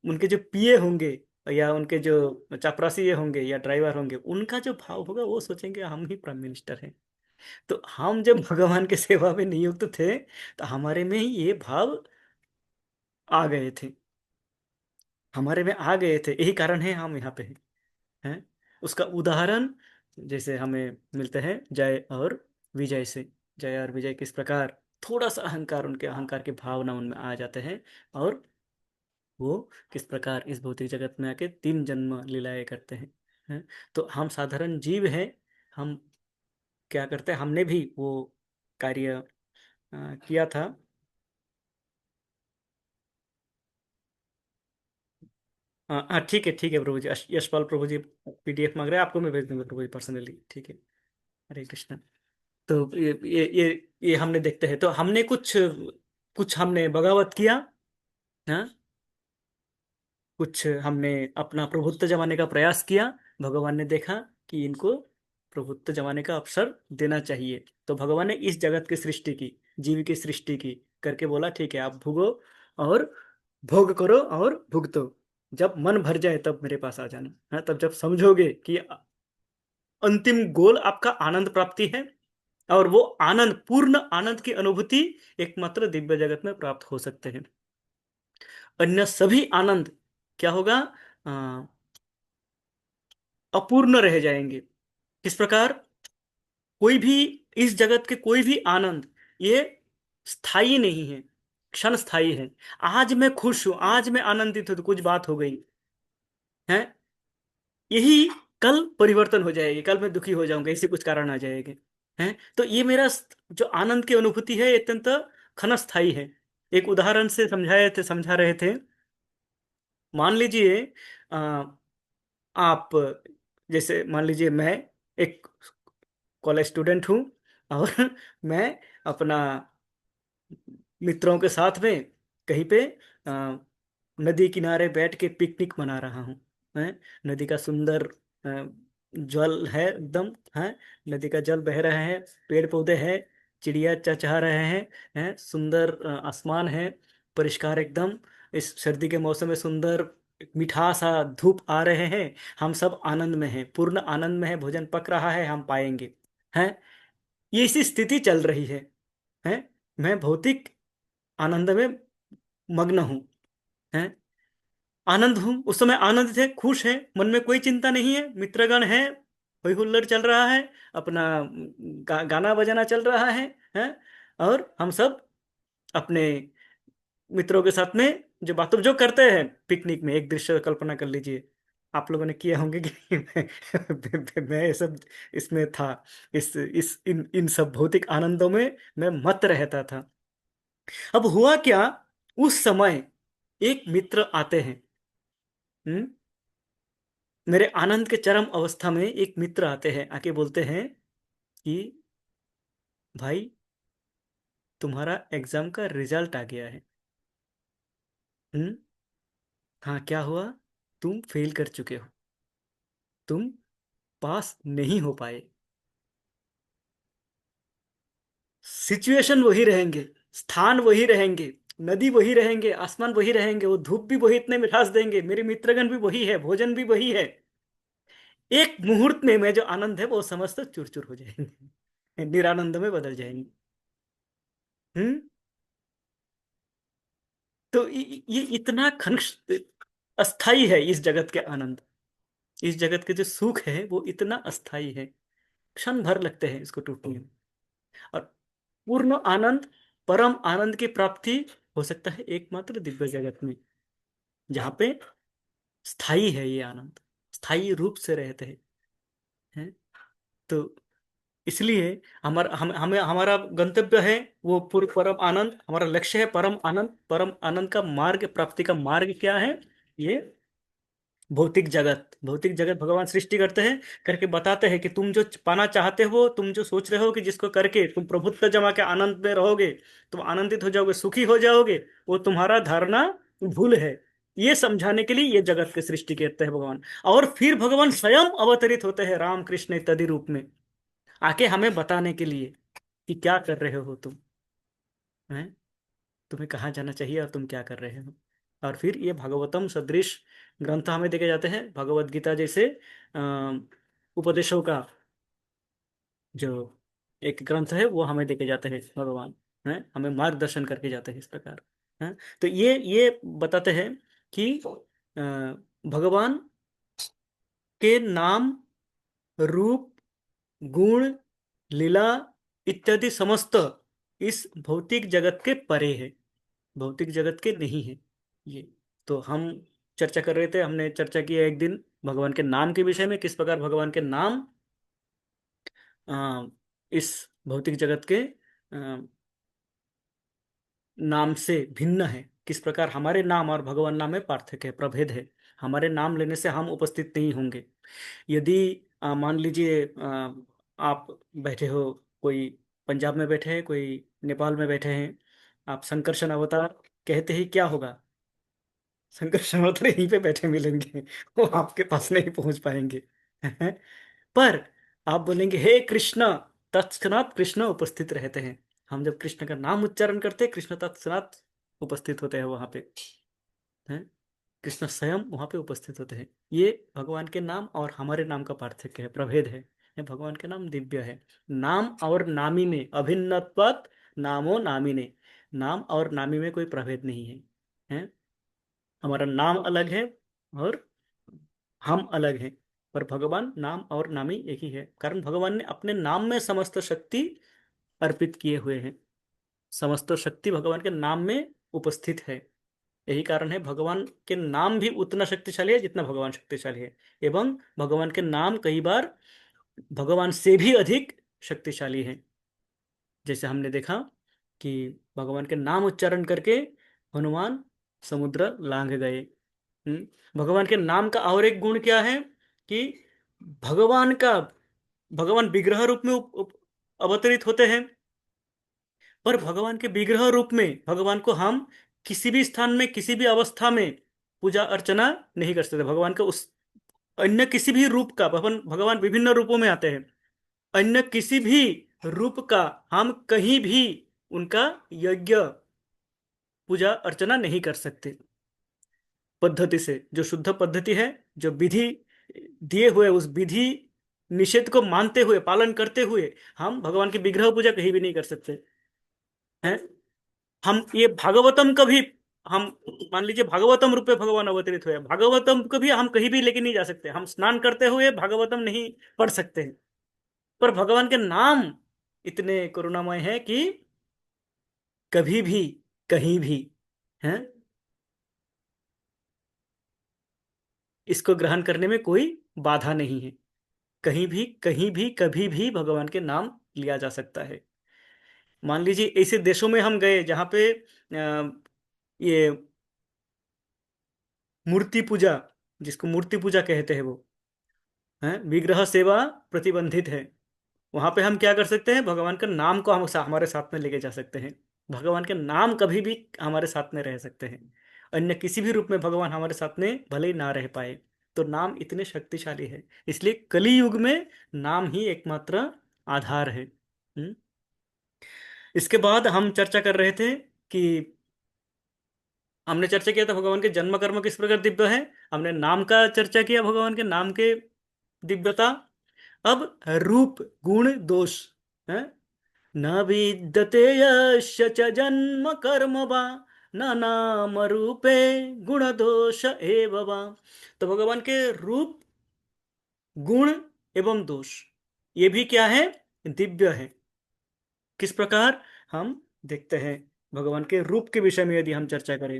S1: उनके जो पीए होंगे या उनके जो चापरासी ये होंगे या ड्राइवर होंगे, उनका जो भाव होगा वो सोचेंगे हम ही प्राइम मिनिस्टर हैं। तो हम जब भगवान के सेवा में नियुक्त थे तो हमारे में ही ये भाव आ गए थे, हमारे में आ गए थे, यही कारण है हम यहाँ पे हैं। उसका उदाहरण जैसे हमें मिलते हैं जय और विजय से। जय और विजय किस प्रकार थोड़ा सा अहंकार, उनके अहंकार के भावना उनमें आ जाते हैं, और वो किस प्रकार इस भौतिक जगत में आके 3 जन्म लीलाएं करते हैं। तो हम साधारण जीव हैं, हम क्या करते हैं, हमने भी वो कार्य किया था। हाँ हाँ, ठीक है प्रभु जी, यशपाल प्रभु जी पीडीएफ मांग रहे हैं, आपको मैं भेज दूंगा प्रभु जी पर्सनली, ठीक है। हरे कृष्ण। तो ये हमने देखते हैं, तो हमने कुछ कुछ हमने बगावत किया, हाँ, कुछ हमने अपना प्रभुत्व जमाने का प्रयास किया। भगवान ने देखा कि इनको प्रभुत्व जमाने का अवसर देना चाहिए, तो भगवान ने इस जगत की सृष्टि की, जीव की सृष्टि की, करके बोला ठीक है आप भोगो और भोग करो और भुगतो, जब मन भर जाए तब मेरे पास आ जाना। हाँ, तब जब समझोगे कि अंतिम गोल आपका आनंद प्राप्ति है, और वो आनंद, पूर्ण आनंद की अनुभूति एकमात्र दिव्य जगत में प्राप्त हो सकते हैं। अन्य सभी आनंद क्या होगा, अ, अपूर्ण रह जाएंगे। किस प्रकार, कोई भी, इस जगत के कोई भी आनंद ये स्थायी नहीं है, क्षण स्थायी है। आज मैं खुश हूं, आज मैं आनंदित हूं तो कुछ बात हो गई है, यही कल परिवर्तन हो जाएगी, कल मैं दुखी हो जाऊंगा, इसी कुछ कारण आ जाएंगे हैं। तो ये मेरा जो आनंद की अनुभूति है, ये अत्यंत क्षणस्थायी है। एक उदाहरण से समझा रहे थे, मान लीजिए अ, आप, जैसे मान लीजिए मैं एक कॉलेज स्टूडेंट हूँ, और मैं अपना मित्रों के साथ में कहीं पे अ, नदी किनारे बैठ के पिकनिक मना रहा हूँ। हैं, नदी का सुंदर जल है एकदम, है, नदी का जल बह रहा है, पेड़ पौधे हैं, चिड़िया चहचहा रहे हैं, सुंदर आसमान है, परिष्कार एकदम, इस सर्दी के मौसम में सुंदर मीठा सा धूप आ रहे हैं, हम सब आनंद में हैं, पूर्ण आनंद में है, भोजन पक रहा है, हम पाएंगे हैं। ये इसी स्थिति चल रही है? मैं भौतिक आनंद में मग्न हूं, है, आनंद हूं, उस समय आनंद थे, खुश है, मन में कोई चिंता नहीं है, मित्रगण है, होई हुल्लड़ चल रहा है, अपना गाना बजाना चल रहा है, और हम सब अपने मित्रों के साथ में जो बातों जो करते हैं पिकनिक में, एक दृश्य कल्पना कर लीजिए, आप लोगों ने किए होंगे कि मैं ये सब इसमें था, इस इन सब भौतिक आनंदों में मैं मत रहता था। अब हुआ क्या, उस समय एक मित्र आते हैं। हम्म मेरे आनंद के चरम अवस्था में एक मित्र आते हैं, आके बोलते हैं कि भाई, तुम्हारा एग्जाम का रिजल्ट आ गया है। हम्म हाँ, क्या हुआ, तुम फेल कर चुके हो, तुम पास नहीं हो पाए। सिचुएशन वही रहेंगे, स्थान वही रहेंगे, नदी वही रहेंगे, आसमान वही रहेंगे, वो धूप भी वही इतने मिठास देंगे, मेरे मित्रगण भी वही है, भोजन भी वही है। एक मुहूर्त में मैं जो आनंद है वो समस्त चूर चूर हो जाएंगे, निरानंद में बदल जाएंगे। हम्म तो ये इतना अस्थाई है इस जगत के आनंद, इस जगत के जो सुख है वो इतना अस्थाई है, क्षण भर लगते हैं इसको टूटने में। और पूर्ण आनंद, परम आनंद की प्राप्ति हो सकता है एकमात्र दिव्य जगत में, जहाँ पे स्थाई है ये आनंद, स्थाई रूप से रहते हैं। तो इसलिए हमें हमारा गंतव्य है वो पूर्ण परम आनंद, हमारा लक्ष्य है परम आनंद। परम आनंद का मार्ग, प्राप्ति का मार्ग क्या है? ये भौतिक जगत, भौतिक जगत भगवान सृष्टि करते हैं, करके बताते हैं कि तुम जो पाना चाहते हो, तुम जो सोच रहे हो कि जिसको करके तुम प्रभुत्व जमा के आनंद में रहोगे, तुम आनंदित हो जाओगे, सुखी हो जाओगे, वो तुम्हारा धारणा भूल है। ये समझाने के लिए ये जगत की सृष्टि कहते हैं भगवान। और फिर भगवान स्वयं अवतरित होते हैं राम कृष्ण इत्यादि रूप में, आके हमें बताने के लिए कि क्या कर रहे हो तुम, हैं, तुम्हें कहाँ जाना चाहिए और तुम क्या कर रहे हो। और फिर ये भागवतम सदृश ग्रंथ हमें देखे जाते हैं, भगवत गीता जैसे अ, उपदेशों का जो एक ग्रंथ है वो हमें देखे जाते हैं भगवान, हैं, हमें मार्गदर्शन करके जाते हैं इस प्रकार। हैं, तो ये बताते हैं कि भगवान के नाम, रूप, गुण, लीला इत्यादि समस्त इस भौतिक जगत के परे है, भौतिक जगत के नहीं है ये। तो हम चर्चा कर रहे थे, हमने चर्चा की है एक दिन भगवान के नाम के विषय में, किस प्रकार भगवान के नाम इस भौतिक जगत के नाम से भिन्न है, किस प्रकार हमारे नाम और भगवान नाम में पार्थक्य है, प्रभेद है। हमारे नाम लेने से हम उपस्थित नहीं होंगे। यदि मान लीजिए आप बैठे हो, कोई पंजाब में बैठे हैं, कोई नेपाल में बैठे हैं, आप संकर्षण अवतार कहते ही क्या होगा? संकर्षण अवतार यहीं पे बैठे मिलेंगे, वो आपके पास नहीं पहुंच पाएंगे। पर आप बोलेंगे हे कृष्ण, तत्क्षणात कृष्ण उपस्थित रहते हैं। हम जब कृष्ण का नाम उच्चारण करते हैं, कृष्ण तत्क्षणात उपस्थित होते हैं वहां पे, हैं, कृष्ण स्वयं वहां पे उपस्थित होते हैं। ये भगवान के नाम और हमारे नाम का पार्थक्य है, प्रभेद है। ये भगवान के नाम दिव्य है। नाम और नामी में अभिन्नत्वात् नामो नामिने, नाम और नामी में कोई प्रभेद नहीं है, हैं? हमारा नाम अलग है और हम अलग हैं, पर भगवान नाम और नामी एक ही है, कारण भगवान ने अपने नाम में समस्त शक्ति अर्पित किए हुए हैं। समस्त शक्ति भगवान के नाम में उपस्थित है। यही कारण है भगवान के नाम भी उतना शक्तिशाली है जितना भगवान शक्तिशाली है, एवं भगवान के नाम कई बार भगवान से भी अधिक शक्तिशाली है। जैसे हमने देखा कि भगवान के नाम उच्चारण करके हनुमान समुद्र लांघ गए। भगवान के नाम का और एक गुण क्या है कि भगवान का भगवान विग्रह रूप में अवतरित होते हैं, पर भगवान के विग्रह रूप में भगवान को हम किसी भी स्थान में, किसी भी अवस्था में पूजा अर्चना नहीं कर सकते। भगवान का उस अन्य किसी भी रूप का, भगवान भगवान विभिन्न रूपों में आते हैं, अन्य किसी भी रूप का हम कहीं भी उनका यज्ञ पूजा अर्चना नहीं कर सकते। पद्धति से, जो शुद्ध पद्धति है, जो विधि दिए हुए उस विधि निषेध को मानते हुए, पालन करते हुए हम भगवान की विग्रह पूजा कहीं भी नहीं कर सकते हैं। हम ये भागवतम कभी, हम मान लीजिए भागवतम रूप में भगवान अवतरित हुए, भागवतम को भी हम कहीं भी लेके नहीं जा सकते। हम स्नान करते हुए भागवतम नहीं पढ़ सकते हैं, पर भगवान के नाम इतने करुणामय है कि कभी भी, कहीं भी हैं, इसको ग्रहण करने में कोई बाधा नहीं है। कहीं भी, कहीं भी, कभी भी भगवान के नाम लिया जा सकता है। मान लीजिए ऐसे देशों में हम गए जहां पे ये मूर्ति पूजा, जिसको मूर्ति पूजा कहते हैं, वो है विग्रह सेवा प्रतिबंधित है। वहां पे हम क्या कर सकते हैं, भगवान का नाम को हम हमारे साथ में लेके जा सकते हैं। भगवान के नाम कभी भी हमारे साथ में रह सकते हैं। अन्य किसी भी रूप में भगवान हमारे साथ में भले ही ना रह पाए, तो नाम इतने शक्तिशाली है। इसलिए कली युग में नाम ही एकमात्र आधार है। इसके बाद हम चर्चा कर रहे थे कि हमने चर्चा किया था भगवान के जन्म कर्म किस प्रकार दिव्य है। हमने नाम का चर्चा किया, भगवान के नाम के दिव्यता। अब रूप गुण दोष है। न विद्यते यस्य च जन्म कर्म वा न नाम रूपे गुण दोष एव वा। तो भगवान के रूप, गुण एवं दोष, ये भी क्या है, दिव्य है। किस प्रकार, हम देखते हैं भगवान के रूप के विषय में यदि हम चर्चा करें।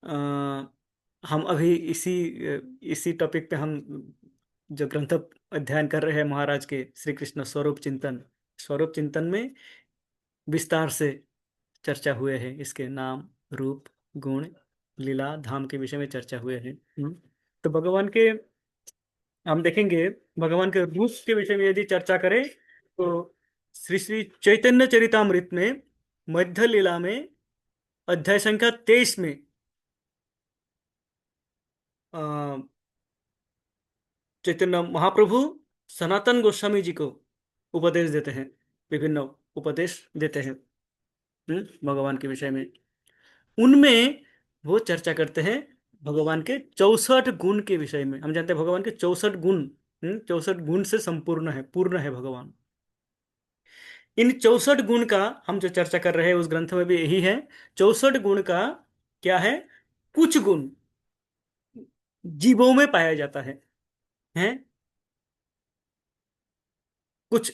S1: अ, हम अभी इसी टॉपिक पे हम जो ग्रंथ अध्ययन कर रहे हैं महाराज के श्री कृष्ण स्वरूप चिंतन, स्वरूप चिंतन में विस्तार से चर्चा हुए हैं। इसके नाम, रूप, गुण, लीला, धाम के विषय में चर्चा हुए हैं। तो भगवान के, हम देखेंगे भगवान के रूप के विषय में यदि चर्चा करें तो श्री श्री चैतन्य चरितामृत में मध्य लीला में अध्याय संख्या 23 में चैतन्य महाप्रभु सनातन गोस्वामी जी को उपदेश देते हैं, विभिन्न उपदेश देते हैं भगवान के विषय में। उनमें वो चर्चा करते हैं भगवान के 64 गुण के विषय में। हम जानते हैं भगवान के 64 गुण, 64 गुण से संपूर्ण है, पूर्ण है भगवान। इन 64 गुण का हम जो चर्चा कर रहे हैं उस ग्रंथ में भी यही है। 64 गुण का क्या है, कुछ गुण जीवों में पाया जाता है कुछ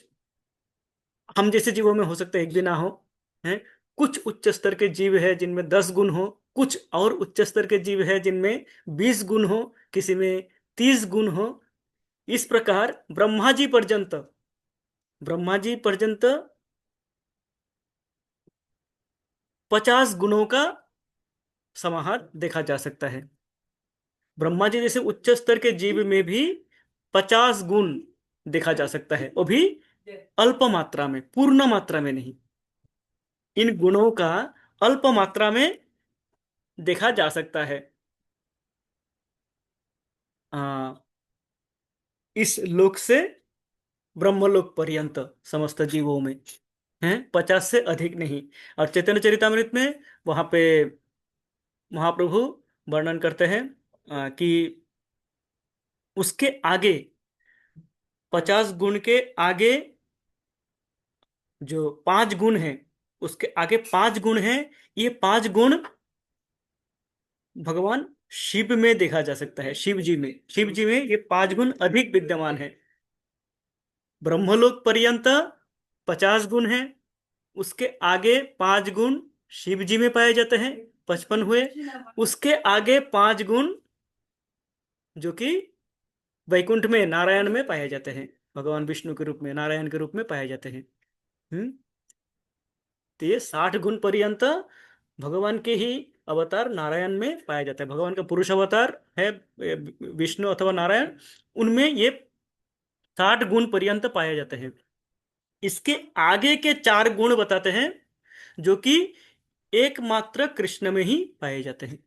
S1: हम जैसे जीवों में हो सकते हैं, एक भी ना हो है। कुछ उच्च स्तर के जीव है जिनमें 10 गुण हो, कुछ और उच्च स्तर के जीव है जिनमें 20 गुण हो, किसी में 30 गुण हो। इस प्रकार ब्रह्मा जी पर्यंत 50 गुणों का समाहार देखा जा सकता है। ब्रह्मा जी जैसे उच्च स्तर के जीव में भी 50 गुण देखा जा सकता है, वो भी अल्प मात्रा में, पूर्ण मात्रा में नहीं। इन गुणों का अल्प मात्रा में देखा जा सकता है आ, इस लोक से ब्रह्मलोक पर्यंत समस्त जीवों में हैं, 50 से अधिक नहीं। और चैतन्य चरितामृत में वहां पे महाप्रभु वर्णन करते हैं कि उसके आगे, 50 गुण के आगे जो 5 गुण हैं, उसके आगे 5 गुण हैं। ये 5 गुण भगवान शिव में देखा जा सकता है, शिव जी में ये 5 गुण अधिक विद्यमान है। ब्रह्मलोक पर्यंत 50 गुण है, उसके आगे 5 गुण शिव जी में पाए जाते हैं, 55 हुए। उसके आगे 5 गुण जो कि वैकुंठ में, नारायण में पाए जाते हैं, भगवान विष्णु के रूप में, नारायण के रूप में पाए जाते हैं। तो ये 60 गुण पर्यंत भगवान के ही अवतार नारायण में पाया जाता है। भगवान का पुरुष अवतार है विष्णु अथवा नारायण, उनमें ये 60 गुण पर्यंत पाए जाते हैं। इसके आगे के 4 गुण बताते हैं जो कि एकमात्र कृष्ण में ही पाए जाते हैं।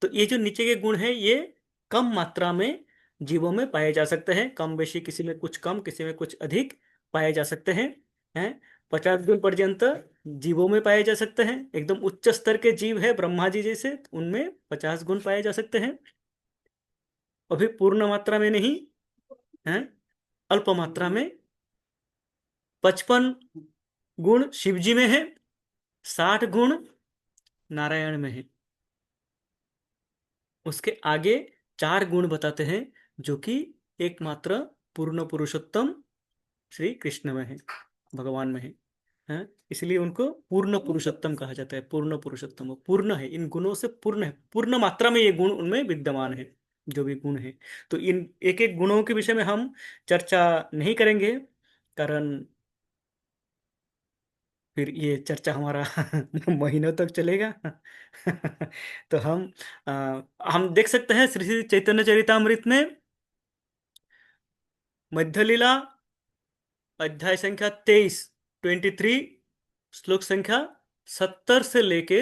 S1: तो ये जो नीचे के गुण हैं ये कम मात्रा में जीवों में पाए जा सकते हैं, कम बेशी, किसी में कुछ कम, किसी में कुछ अधिक पाए जा सकते हैं 50 गुण पर्यंत जीवों में पाए जा सकते हैं। एकदम उच्च स्तर के जीव है ब्रह्मा जी जैसे, उनमें 50 गुण पाए जा सकते हैं, अभी पूर्ण मात्रा में नहीं। हैं, अल्प मात्रा में। 55 गुण शिव जी में है, 60 गुण नारायण में है। उसके आगे 4 गुण बताते हैं जो कि एकमात्र पूर्ण पुरुषोत्तम श्री कृष्ण में है, भगवान में है। हैं? इसलिए उनको पूर्ण पुरुषोत्तम कहा जाता है। पूर्ण पुरुषोत्तम, वो पूर्ण है, इन गुणों से पूर्ण है, पूर्ण मात्रा में ये गुण उनमें विद्यमान है, जो भी गुण है। तो इन एक एक गुणों के विषय में हम चर्चा नहीं करेंगे, कारण फिर ये चर्चा हमारा महीनों तक चलेगा। तो हम देख सकते हैं श्री श्री चैतन्य चरितामृत में मध्य लीला अध्याय संख्या 23, 23, श्लोक संख्या 70 से लेके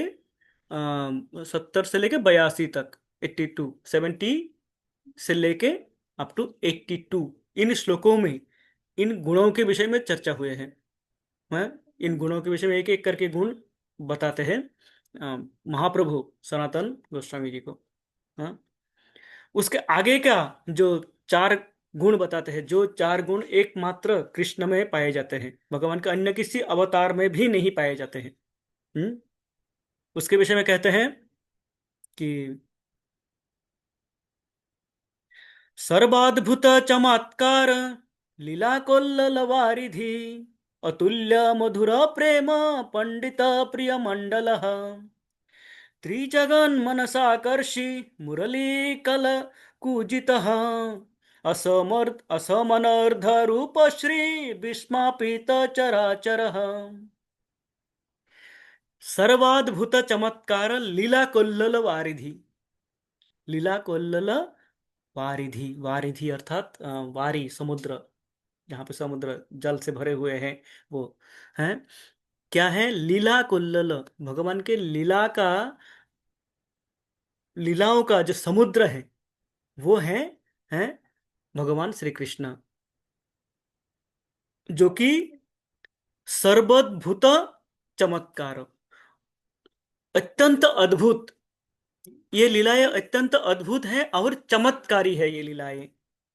S1: 82 तक, 82, 70 से लेके अप टू 82, इन श्लोकों में इन गुणों के विषय में चर्चा हुए हैं। हैं? इन गुणों के विषय में एक एक करके गुण बताते हैं महाप्रभु सनातन गोस्वामी जी को। हाँ? उसके आगे का जो 4 गुण बताते हैं, जो 4 गुण एकमात्र कृष्ण में पाए जाते हैं, भगवान के अन्य किसी अवतार में भी नहीं पाए जाते हैं। उसके विषय में कहते हैं कि सर्वाद्भुत चमत्कार लीला कोल्लल वारिधि अतुल्य मधुर प्रेम पंडित प्रिय मंडल त्रिजगन्मनसाकर्षि मुरलीकल कूजितः असमनर्ध रूप श्री विस्मापित चराचरः। सर्वाद्भुत चमत्कार लीला कोल्लल वारिधि। लीला कोल्लल वारिधि, वारिधि अर्थात वारी, समुद्र, जहाँ पे समुद्र जल से भरे हुए हैं वो हैं। क्या है? लीला कोल्लल, भगवान के लीलाओं का जो समुद्र है वो है भगवान श्री कृष्ण, जो कि सर्वद्भुत चमत्कार, अत्यंत अद्भुत, ये लीलाएं अत्यंत अद्भुत है और चमत्कारी है। ये लीलाएं,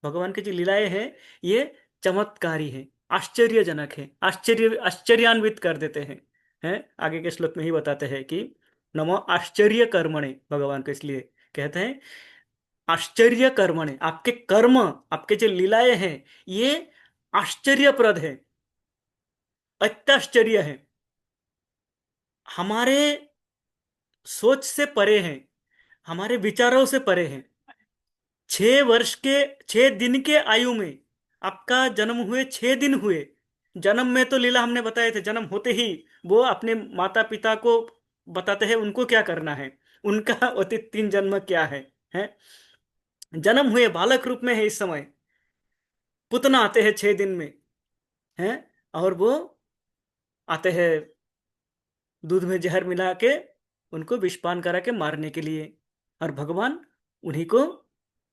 S1: भगवान की जो लीलाएं हैं ये चमत्कारी है, आश्चर्यजनक है, आश्चर्यान्वित कर देते हैं। आगे के श्लोक में ही बताते हैं कि नमो आश्चर्य कर्मणे, भगवान को इसलिए कहते हैं आश्चर्य कर्मणे। आपके कर्म, आपके जो लीलाएं हैं ये आश्चर्यप्रद है, अत्याश्चर्य है, हमारे सोच से परे हैं, हमारे विचारों से परे हैं। 6 वर्ष के 6 दिन के आयु में आपका जन्म हुए, 6 दिन हुए। जन्म में तो लीला हमने बताए थे, जन्म होते ही वो अपने माता पिता को बताते हैं उनको क्या करना है, उनका अतीत 3 जन्म क्या है। जन्म हुए बालक रूप में है इस समय, पुतना आते हैं 6 दिन में, हैं, और वो आते हैं दूध में जहर मिला के उनको विषपान करा के मारने के लिए, और भगवान उन्हीं को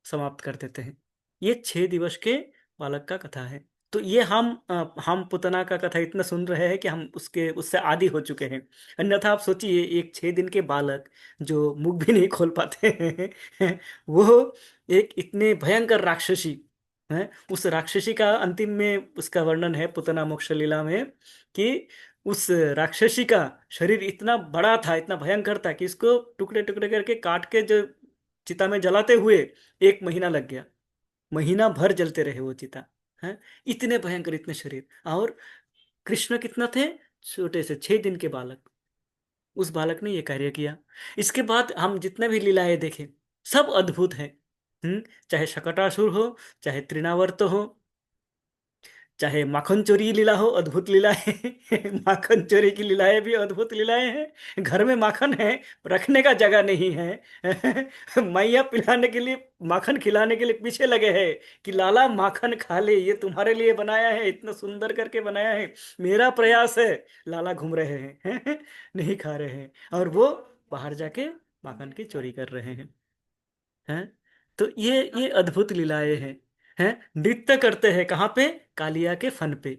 S1: समाप्त कर देते हैं। ये 6 दिवस के बालक का कथा है। तो ये हम पुतना का कथा इतना सुन रहे हैं कि हम उससे आदी हो चुके हैं। अन्यथा आप सोचिए, एक 6 दिन के बालक जो मुख भी नहीं खोल पाते हैं, वो एक इतने भयंकर राक्षसी है। उस राक्षसी का अंतिम में उसका वर्णन है पुतना मोक्ष लीला में, कि उस राक्षसी का शरीर इतना बड़ा था, इतना भयंकर था कि इसको टुकड़े टुकड़े करके काट के जो चिता में जलाते हुए 1 महीना लग गया। महीना भर जलते रहे वो चिता, है। इतने भयंकर, इतने शरीर। और कृष्ण कितना थे? छोटे से 6 दिन के बालक। उस बालक ने ये कार्य किया। इसके बाद हम जितने भी लीलाएं देखें सब अद्भुत है। चाहे शकटासुर हो, चाहे तृणावर्त हो, चाहे माखन चोरी लीला हो, अद्भुत लीला है। माखन चोरी की लीलाएं भी अद्भुत लीलाएं हैं। घर में माखन है, रखने का जगह नहीं है। मैया पिलाने के लिए, माखन खिलाने के लिए पीछे लगे हैं कि लाला माखन खा ले, ये तुम्हारे लिए बनाया है, इतना सुंदर करके बनाया है, मेरा प्रयास है। लाला घूम रहे हैं, नहीं खा रहे हैं, और वो बाहर जाके माखन की चोरी कर रहे हैं। तो ये अद्भुत लीलाएं हैं। नृत्य करते हैं कहाँ पे? कालिया के फन पे।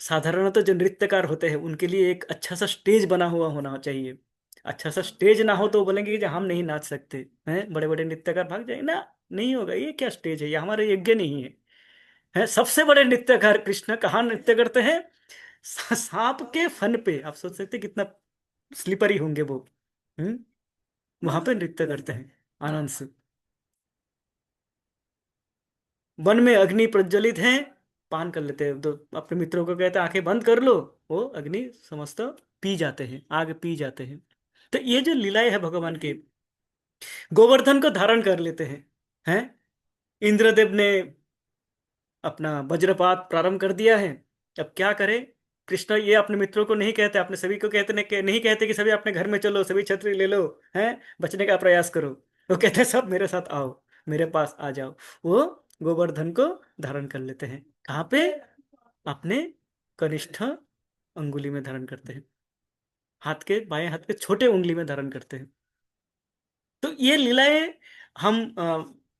S1: साधारणतः जो नृत्यकार होते हैं उनके लिए एक अच्छा सा स्टेज बना हुआ होना चाहिए। अच्छा सा स्टेज ना हो तो बोलेंगे कि हम नहीं नाच सकते हैं, बड़े बड़े नृत्यकार भाग जाएंगे ना, नहीं होगा। ये क्या स्टेज है? ये हमारे यज्ञ नहीं है। सबसे बड़े नृत्यकार कृष्ण कहाँ नृत्य करते हैं? सांप के फन पे। आप सोच सकते हैं कितना स्लिपरी होंगे वो। हम्म वहां पे नृत्य करते हैं आनंद से। वन में अग्नि प्रज्वलित है, पान कर लेते हैं। तो अपने मित्रों को कहते हैं आंखें बंद कर लो, वो अग्नि समस्त पी जाते हैं, आग पी जाते हैं। तो ये जो लीलाएं है भगवान की, गोवर्धन को धारण कर लेते हैं। इंद्रदेव ने अपना वज्रपात प्रारंभ कर दिया है। अब क्या करे? कृष्ण ये अपने मित्रों को नहीं कहते, अपने सभी को कहते नहीं कहते कि सभी अपने घर में चलो, सभी छतरी ले लो, हैं बचने का प्रयास करो। वो कहते हैं सब मेरे साथ आओ, मेरे पास आ जाओ। वो गोवर्धन को धारण कर लेते हैं। कहाँ पे? अपने कनिष्ठ अंगुली में धारण करते हैं, हाथ के बाएं हाथ के छोटे उंगली में धारण करते हैं। तो ये लीलाएं हम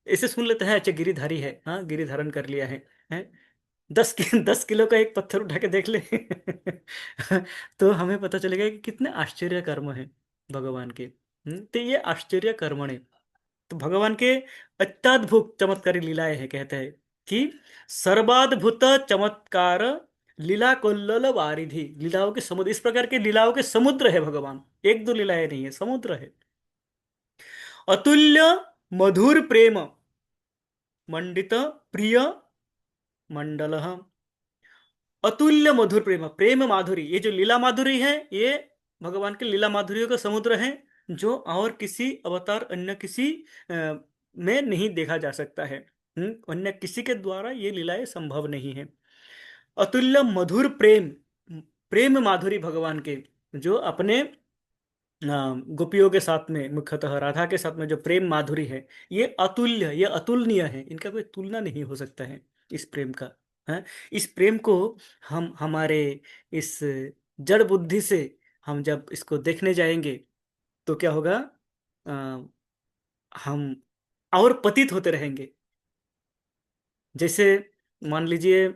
S1: ऐसे सुन लेते हैं, अच्छा गिरिधारी है, हाँ गिरि धारण कर लिया है। 10 किलो का एक पत्थर उठा के देख ले तो हमें पता चलेगा कि कितने आश्चर्य कर्म है भगवान के। तो ये आश्चर्य कर्म है। तो भगवान के अत्याद्भुत चमत्कारी लीलाएं हैं। कहते हैं कि सर्वाद्भुत चमत्कार लीला कोल्लल वारिधि। लीलाओं के समुद्र, इस प्रकार के लीलाओं के समुद्र है भगवान। एक दो लीलाएं नहीं है, समुद्र है। अतुल्य मधुर प्रेम मंडित प्रिय मंडल। अतुल्य मधुर प्रेम, प्रेम माधुरी, ये जो लीला माधुरी है, ये भगवान के लीला माधुर्य का समुद्र है, जो और किसी अवतार अन्य किसी में नहीं देखा जा सकता है। अन्य किसी के द्वारा ये लीलाएं संभव नहीं है। अतुल्य मधुर प्रेम, प्रेम माधुरी भगवान के, जो अपने गोपियों के साथ में, मुख्यतः राधा के साथ में जो प्रेम माधुरी है, ये अतुल्य, ये अतुलनीय है। इनका कोई तुलना नहीं हो सकता है इस प्रेम का। है इस प्रेम को हम हमारे इस जड़ बुद्धि से हम जब इसको देखने जाएंगे तो क्या होगा? अ, हम और पतित होते रहेंगे। जैसे मान लीजिए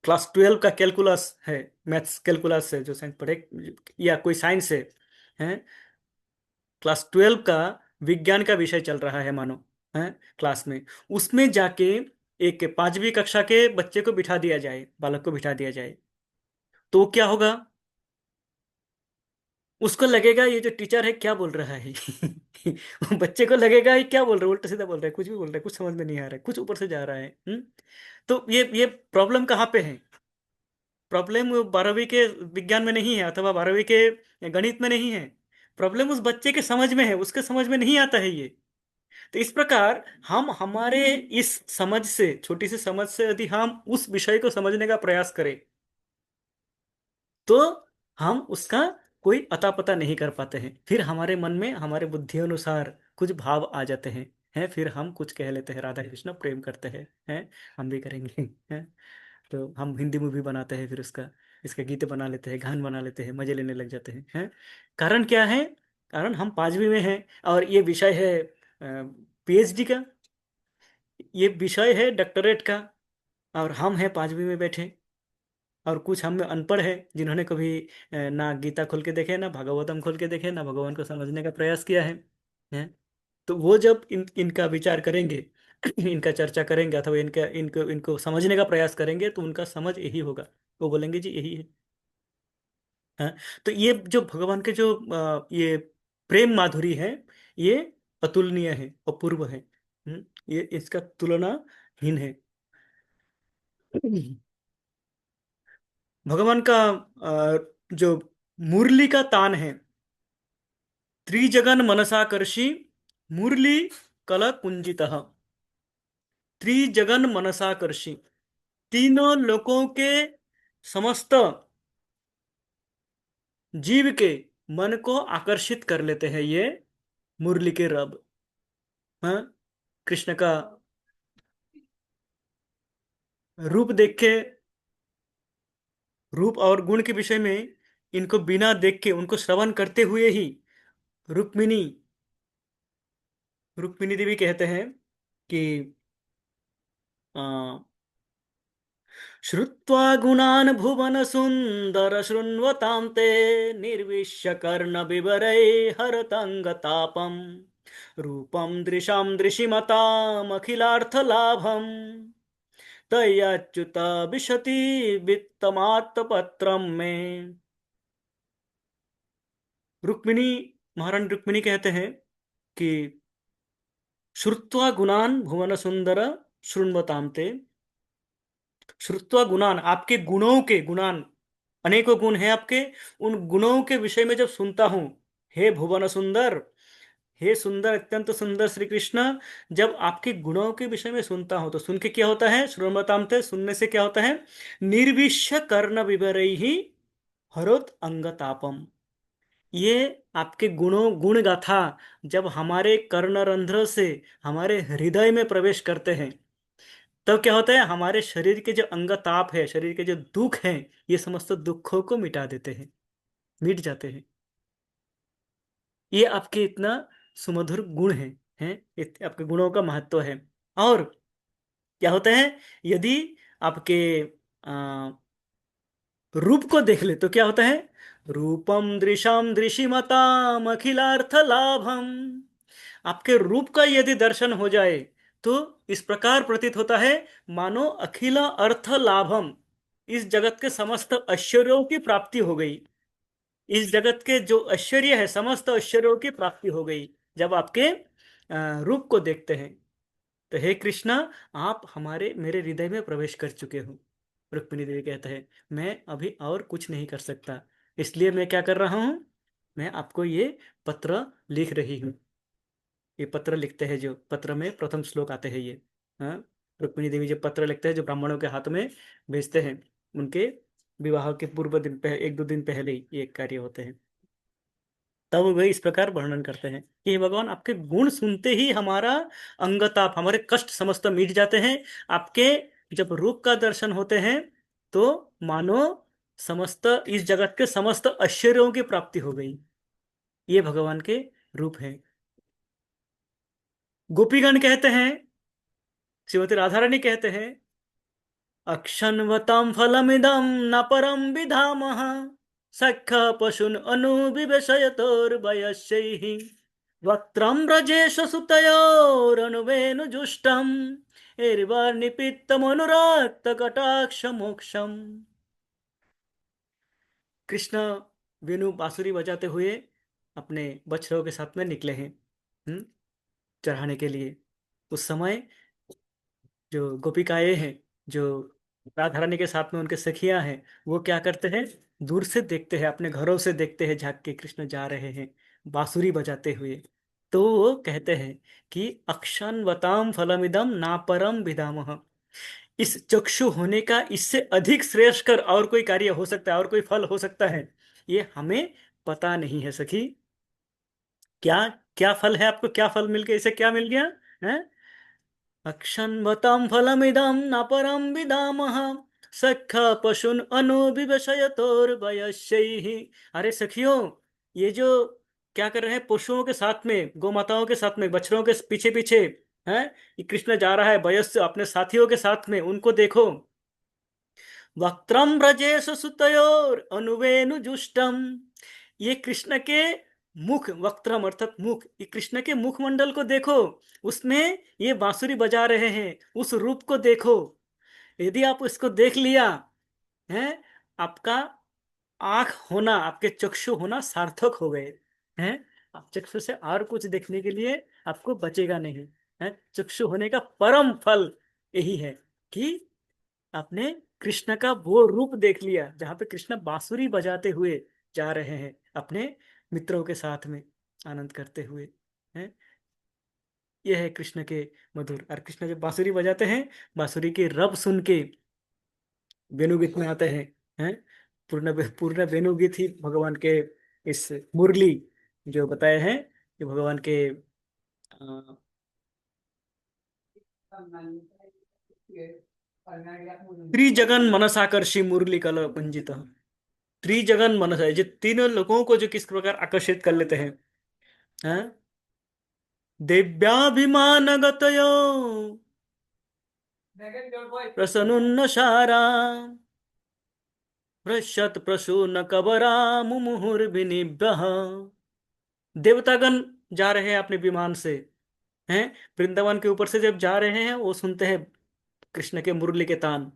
S1: क्लास 12 का कैलकुलस है, मैथ्स कैलकुलस है, जो साइंस पढ़े, या कोई साइंस है। क्लास 12 का विज्ञान का विषय चल रहा है मानो, है क्लास में। उसमें जाके एक 5वीं कक्षा के बच्चे को बिठा दिया जाए, बालक को बिठा दिया जाए, तो क्या होगा? उसको लगेगा ये जो टीचर है क्या बोल रहा है बच्चे को लगेगा ये क्या बोल रहा है, उल्टा सीधा बोल रहा है, कुछ भी बोल रहा है, कुछ समझ में नहीं आ रहा है, कुछ ऊपर से जा रहा है। तो ये प्रॉब्लम कहाँ पे है? प्रॉब्लम 12वीं के विज्ञान में नहीं है, अथवा 12वीं के गणित में नहीं है। प्रॉब्लम उस बच्चे के समझ में है, उसके समझ में नहीं आता है ये। तो इस प्रकार हम हमारे इस समझ से, छोटी सी समझ से, यदि हम उस विषय को समझने का प्रयास करें तो हम उसका कोई अता पता नहीं कर पाते हैं। फिर हमारे मन में हमारे बुद्धि अनुसार कुछ भाव आ जाते हैं, फिर हम कुछ कह लेते हैं, राधा कृष्ण प्रेम करते हैं, हम भी करेंगे। हैं तो हम हिंदी मूवी बनाते हैं, फिर उसका इसके गीत बना लेते हैं, गान बना लेते हैं, मजे लेने लग जाते हैं। कारण क्या है? कारण हम 5वीं में हैं और ये विषय है पीएचडी का, ये विषय है डॉक्टरेट का, और हम हैं 5वीं में बैठे। और कुछ हम में अनपढ़ है, जिन्होंने कभी ना गीता खोल के देखे, ना भागवतम खोल के देखे, ना भगवान को समझने का प्रयास किया है। तो वो जब इनका विचार करेंगे इनका चर्चा करेंगे, अथवा इनका इनको इनको समझने का प्रयास करेंगे, तो उनका समझ यही होगा। वो बोलेंगे जी यही है। तो ये जो भगवान के जो ये प्रेम माधुरी है, ये अतुलनीय है, अपूर्व है। ये इसका तुलनाहीन है। भगवान का जो मुरली का तान है, त्रिजगन मनसाकर्षी मुरली कल कुंजित। त्रिजगन मनसाकर्षी, तीनों लोकों के समस्त जीव के मन को आकर्षित कर लेते हैं ये मुरली के रब। हाँ कृष्ण का रूप देख के, रूप और गुण के विषय में, इनको बिना देख के, उनको श्रवण करते हुए ही रुक्मिणी रुक्मिणी देवी कहते हैं कि अ, श्रुत्वा गुणान् भुवन सुंदर शृण्वतां ते निर्विश्य कर्ण विवरै हरतंगतापम् रूपम दृशाम दृशिमतामखिलार्थलाभम तय्यच्युत विशति वित्तमात्तपत्रम में। रुक्मिणी, महारानी रुक्मिणी कहते हैं कि श्रुत्वा गुणान भुवन सुंदर शृण्वताम ते। श्रुत्वा गुणान, आपके गुणों के, गुणान अनेकों गुण हैं आपके, उन गुणों के विषय में जब सुनता हूं, हे भुवन सुंदर, हे सुंदर, अत्यंत सुंदर श्री कृष्ण, जब आपके गुणों के विषय में सुनता हूं तो सुन के क्या होता है? श्रवणताम थे, सुनने से क्या होता है? निर्विश्य कर्ण विवरई ही हरोत अंगतापम। ये आपके गुणों, गुण गाथा जब हमारे कर्णरंध्र से हमारे हृदय में प्रवेश करते हैं, तब क्या होता है? हमारे शरीर के जो अंगताप है, शरीर के जो दुख हैं, ये समस्त दुखों को मिटा देते हैं, मिट जाते हैं। ये आपके इतना सुमधुर गुण हैं, आपके गुणों का महत्व है। और क्या होता है? यदि आपके आ, रूप को देख ले तो क्या होता है? रूपम दृशाम दृशिमताम अखिलार्थ लाभम। आपके रूप का यदि दर्शन हो जाए तो इस प्रकार प्रतीत होता है मानो अखिल अर्थ लाभम, इस जगत के समस्त ऐश्वर्यों की प्राप्ति हो गई। इस जगत के जो ऐश्वर्य है, समस्त ऐश्वर्यों की प्राप्ति हो गई जब आपके रूप को देखते हैं। तो हे कृष्णा, आप हमारे, मेरे हृदय में प्रवेश कर चुके हो। रुक्मिणी देवी कहता है मैं अभी और कुछ नहीं कर सकता, इसलिए मैं क्या कर रहा हूं? मैं आपको ये पत्र लिख रही हूँ। ये पत्र लिखते हैं, जो पत्र में प्रथम श्लोक आते हैं ये। हाँ, रुक्मिणी देवी जो पत्र लिखते हैं, जो ब्राह्मणों के हाथ में भेजते हैं, उनके विवाह के पूर्व दिन, एक दो दिन पहले ही ये कार्य होते हैं। तब वे इस प्रकार वर्णन करते हैं कि हे भगवान, आपके गुण सुनते ही हमारा अंगताप, हमारे कष्ट समस्त मिट जाते हैं। आपके जब रूप का दर्शन होते हैं तो मानो समस्त, इस जगत के समस्त ऐश्वर्यों की प्राप्ति हो गई। ये भगवान के रूप हैं। गोपीगण कहते हैं, श्रीमती राधा रानी कहते हैं, अक्षन्वतां फलमिदं न परं विधामः सख्य पशून् अनुविवेशयतोर्वयस्यैः वक्त्रं व्रजेश सुतयोरनुवेणुजुष्टम् एर्वानिपित्तमनुरक्तकटाक्षमोक्षम्। कृष्ण वेणु बांसुरी बजाते हुए अपने बछड़ों के साथ में निकले हैं, चढ़ाने के लिए। उस समय जो गोपिकाएं हैं, जो राधा रानी के साथ में उनके सखियां हैं, वो क्या करते हैं? दूर से देखते हैं, अपने घरों से देखते हैं झांक के कृष्ण जा रहे हैं बांसुरी बजाते हुए। तो वो कहते हैं कि अक्षन्वताम फलमिदम ना परम विधामः। इस चक्षु होने का इससे अधिक श्रेष्ठ कर और कोई कार्य हो सकता है, और कोई फल हो सकता है? ये हमें पता नहीं है सखी। क्या, क्या फल है आपको? क्या फल मिल गया? इसे क्या मिल गया है? अक्षन्वतां फलमिदं न परं विदामः सखा पशुन अनुविवशयतोर्वयस्यैः। अरे सखियों, ये जो क्या कर रहे हैं पशुओं के साथ में, गौ माताओं के साथ में, बछड़ों के पीछे पीछे हैं, ये कृष्ण जा रहा है वयस्क अपने साथियों के साथ में, उनको देखो। वक्त्रम ब्रजेश सुतयोर अनुवेनु जुष्टम। ये कृष्ण के मुख, वक्त्रम अर्थात मुख, ये कृष्ण के मुखमंडल को देखो, उसमें ये बांसुरी बजा रहे हैं, उस रूप को देखो। यदि आप इसको देख लिया है, आपका आंख होना, आपके चक्षु होना सार्थक हो गए हैं। आप चक्षु से और कुछ देखने के लिए आपको बचेगा नहीं है। चक्षु होने का परम फल यही है कि आपने कृष्ण का वो रूप देख लिया जहां पे कृष्ण बांसुरी बजाते हुए जा रहे हैं अपने मित्रों के साथ में आनंद करते हुए हैं। यह है कृष्ण के मधुर। और कृष्ण जब बांसुरी बजाते हैं, बांसुरी के रब सुन के वेणुगीत में आते हैं। पूर्ण पूर्ण वेणुगीत ही भगवान के इस मुरली जो बताए हैं, कि भगवान के त्रिजगन मनसाकर्षी मुरली कल कुंजित। त्रिजगन मनस है, जो तीनों लोगों को जो किस प्रकार आकर्षित कर लेते हैं। दिव्याभिमानगतयो प्रसन्नुन्नसारा पृष्यत प्रसून कबरा मुमुहुर्विनिभ्यः। देवतागण जा रहे हैं अपने विमान से, हैं, वृंदावन के ऊपर से जब जा रहे हैं, वो सुनते हैं कृष्ण के मुरली के तान,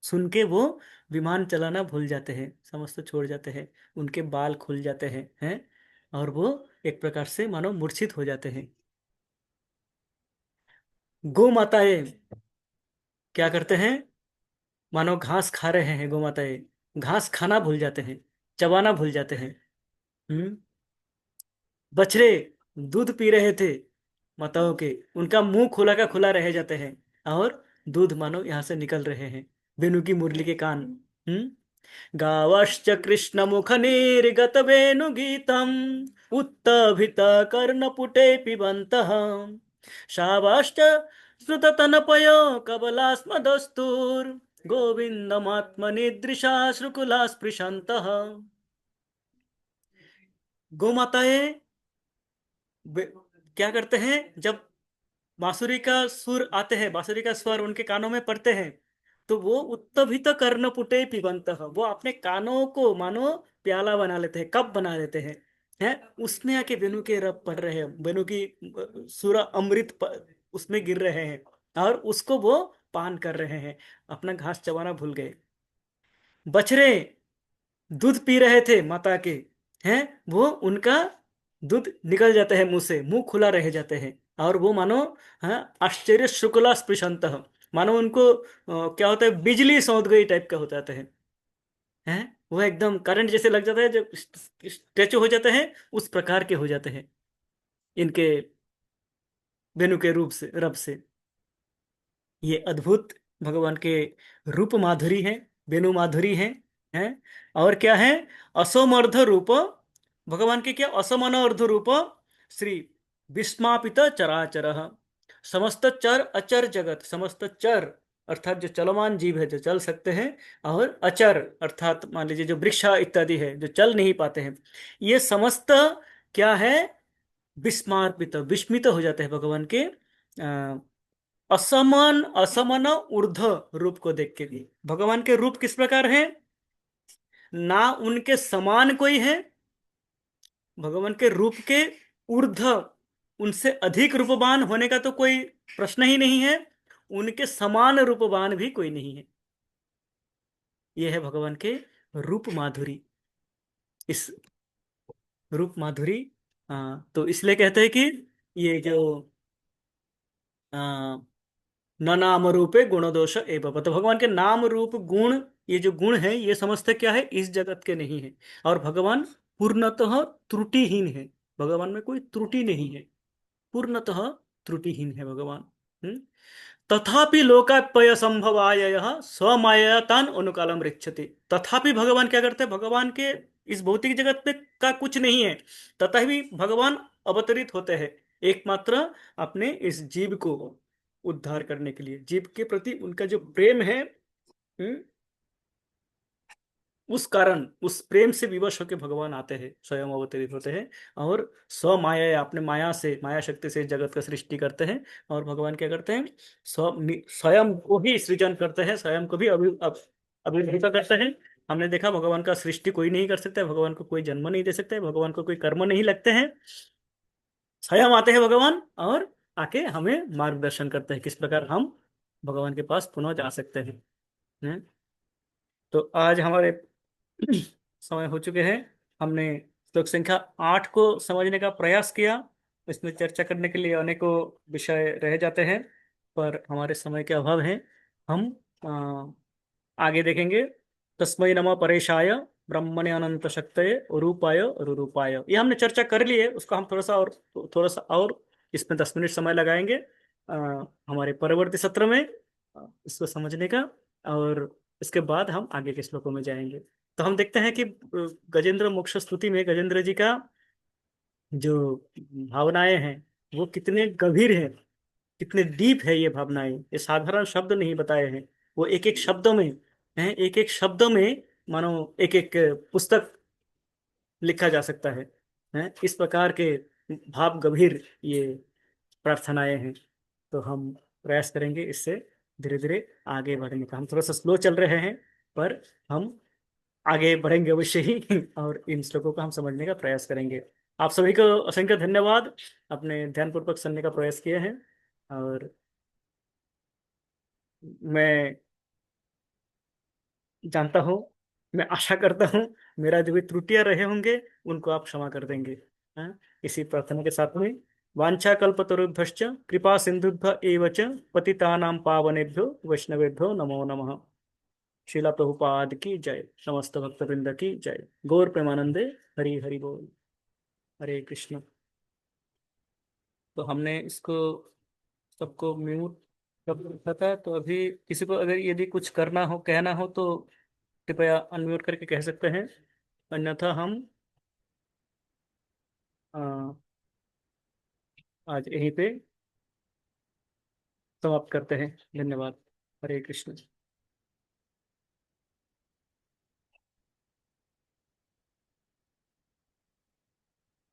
S1: सुन के वो विमान चलाना भूल जाते हैं, समस्त छोड़ जाते हैं, उनके बाल खुल जाते हैं, और वो एक प्रकार से मानो मूर्छित हो जाते हैं। गौ माताएं क्या करते हैं, मानो घास खा रहे हैं, गौ माताएं घास खाना भूल जाते हैं, चबाना भूल जाते हैं। हम्म। बछड़े दूध पी रहे थे माताओं के, उनका मुंह खुला का खुला रह जाते हैं, और दूध मानो यहाँ से निकल रहे हैं, वेणु की मुरली के कान। गावश्च कृष्ण मुख निर्गत वेणुगीतम् उत्तभित कर्णपुटे पिबन्तः शावाश्च श्रुततनपयो कबलास्मदस्तुर् गोविन्दमात्मनिदृशा श्रुकुला स्पृशन्तः। गोमाताएं क्या करते हैं, जब बांसुरी का सुर आते हैं, बांसुरी का स्वर उनके कानों में पड़ते हैं, तो वो उत्तभित कर्णपुटे पिबंत, वो अपने कानों को मानो प्याला बना लेते हैं, कप बना लेते हैं, उसमें आके वेणु के रब पड़ रहे हैं, वेणु की सुर अमृत उसमें गिर रहे हैं, और उसको वो पान कर रहे हैं, अपना घास चबाना भूल गए। बछड़े दूध पी रहे थे माता के, हैं, वो उनका दूध निकल जाता है मुंह से, मुंह खुला रह जाते हैं, और वो मानो, हाँ, आश्चर्य शुक्ला स्पृशंत, मानो उनको क्या होता है, बिजली सौंध गई टाइप का हो जाते हैं, वो एकदम करंट जैसे लग जाता है, जब स्टेचू हो जाते हैं उस प्रकार के हो जाते हैं इनके वेणु के रूप से, रब से। ये अद्भुत भगवान के रूप माधुरी है, वेणु माधुरी है। और क्या है, असमर्थ रूप, भगवान के क्या असमान अर्ध रूप, श्री विस्मापित चराचर, समस्त चर अचर जगत, समस्त चर अर्थात जो चलमान जीव है, जो चल सकते हैं, और अचर अर्थात मान लीजिए जो वृक्ष इत्यादि है, जो चल नहीं पाते हैं, ये समस्त क्या है, विस्मार्पित, विस्मित हो जाते हैं भगवान के असमान असमान ऊर्ध रूप को देख के भी। भगवान के रूप किस प्रकार है, ना उनके समान कोई है, भगवान के रूप के ऊर्ध, उनसे अधिक रूपवान होने का तो कोई प्रश्न ही नहीं है, उनके समान रूपवान भी कोई नहीं है। यह है भगवान के रूप माधुरी। इस रूप माधुरी, तो इसलिए कहते हैं कि ये जो न नाम रूपे गुण दोष एवं, तो भगवान के नाम रूप गुण, ये जो गुण है, ये समस्त क्या है, इस जगत के नहीं है, और भगवान पूर्णतः त्रुटिहीन है, भगवान में कोई त्रुटि नहीं है, पूर्णतः त्रुटिहीन है भगवान। तथापि लोकाप्यय संभवाय यह स्वमायातान अनुकालम रिच्छति, तथापि भगवान क्या करते हैं, भगवान के इस भौतिक जगत पे का कुछ नहीं है, तथापि भगवान अवतरित होते हैं एकमात्र अपने इस जीव को उद्धार करने के लिए, जीव के प्रति उनका जो प्रेम है, उस कारण, उस प्रेम से विवश होकर भगवान आते हैं, स्वयं अवतरित होते हैं, और स्व माया, अपने माया से, माया शक्ति से जगत का सृष्टि करते हैं। और भगवान क्या करते हैं, स्वयं को ही सृजन करते हैं, स्वयं को भी अभिभूत करते हैं। हमने देखा भगवान का सृष्टि कोई नहीं कर सकता है, भगवान को कोई जन्म नहीं दे सकता है, भगवान को कोई कर्म नहीं लगते हैं, स्वयं आते हैं भगवान, और आके हमें मार्गदर्शन करते हैं किस प्रकार हम भगवान के पास पुनः जा सकते हैं। तो आज हमारे समय हो चुके हैं, हमने श्लोक संख्या 8 को समझने का प्रयास किया, इसमें चर्चा करने के लिए अनेकों विषय रह जाते हैं, पर हमारे समय के अभाव है। हम आगे देखेंगे, तस्मै नमः परेशाय ब्रह्मणे अनंत शक्तये रूपाय रुरूपाय, ये हमने चर्चा कर ली है, उसको हम थोड़ा सा और इसमें 10 मिनट समय लगाएंगे अ, हमारे परवर्ती सत्र में इसको समझने का, और इसके बाद हम आगे के श्लोकों में जाएंगे। तो हम देखते हैं कि गजेंद्र मोक्ष स्तुति में गजेंद्र जी का जो भावनाएं हैं वो कितने गंभीर हैं, कितने डीप है ये भावनाएं, ये साधारण शब्द नहीं बताए हैं, वो एक एक शब्दों में हैं, एक एक शब्दों में मानो एक एक पुस्तक लिखा जा सकता है, इस प्रकार के भाव गंभीर ये प्रार्थनाएं हैं। तो हम प्रयास करेंगे इससे धीरे धीरे आगे बढ़ने का, हम थोड़ा सा स्लो चल रहे हैं, पर हम आगे बढ़ेंगे अवश्य ही और इन श्लोकों को हम समझने का प्रयास करेंगे। आप सभी को असंख्य धन्यवाद, अपने ध्यानपूर्वक सुनने का प्रयास किए हैं। और मैं जानता हूँ, मैं आशा करता हूँ मेरा जो भी त्रुटियां रहे होंगे उनको आप क्षमा कर देंगे। हाँ? इसी प्रार्थना के साथ में वांछा कल्पतरुभ्यश्च कृपा सिंधुभ्य एव च पतितानां पावनेभ्यो वैष्णवेभ्यो नमो नमः। शिला प्रभुपाद की जय, समस्त भक्तवृंद की जय। गौर प्रेमानंदे, हरि हरि बोल। हरे कृष्ण। तो हमने इसको सबको म्यूट कर रखा था, तो अभी किसी को अगर यदि कुछ करना हो, कहना हो, तो कृपया अनम्यूट करके कह सकते हैं, अन्यथा हम अ, आज यहीं पे समाप्त करते हैं। धन्यवाद। हरे कृष्ण।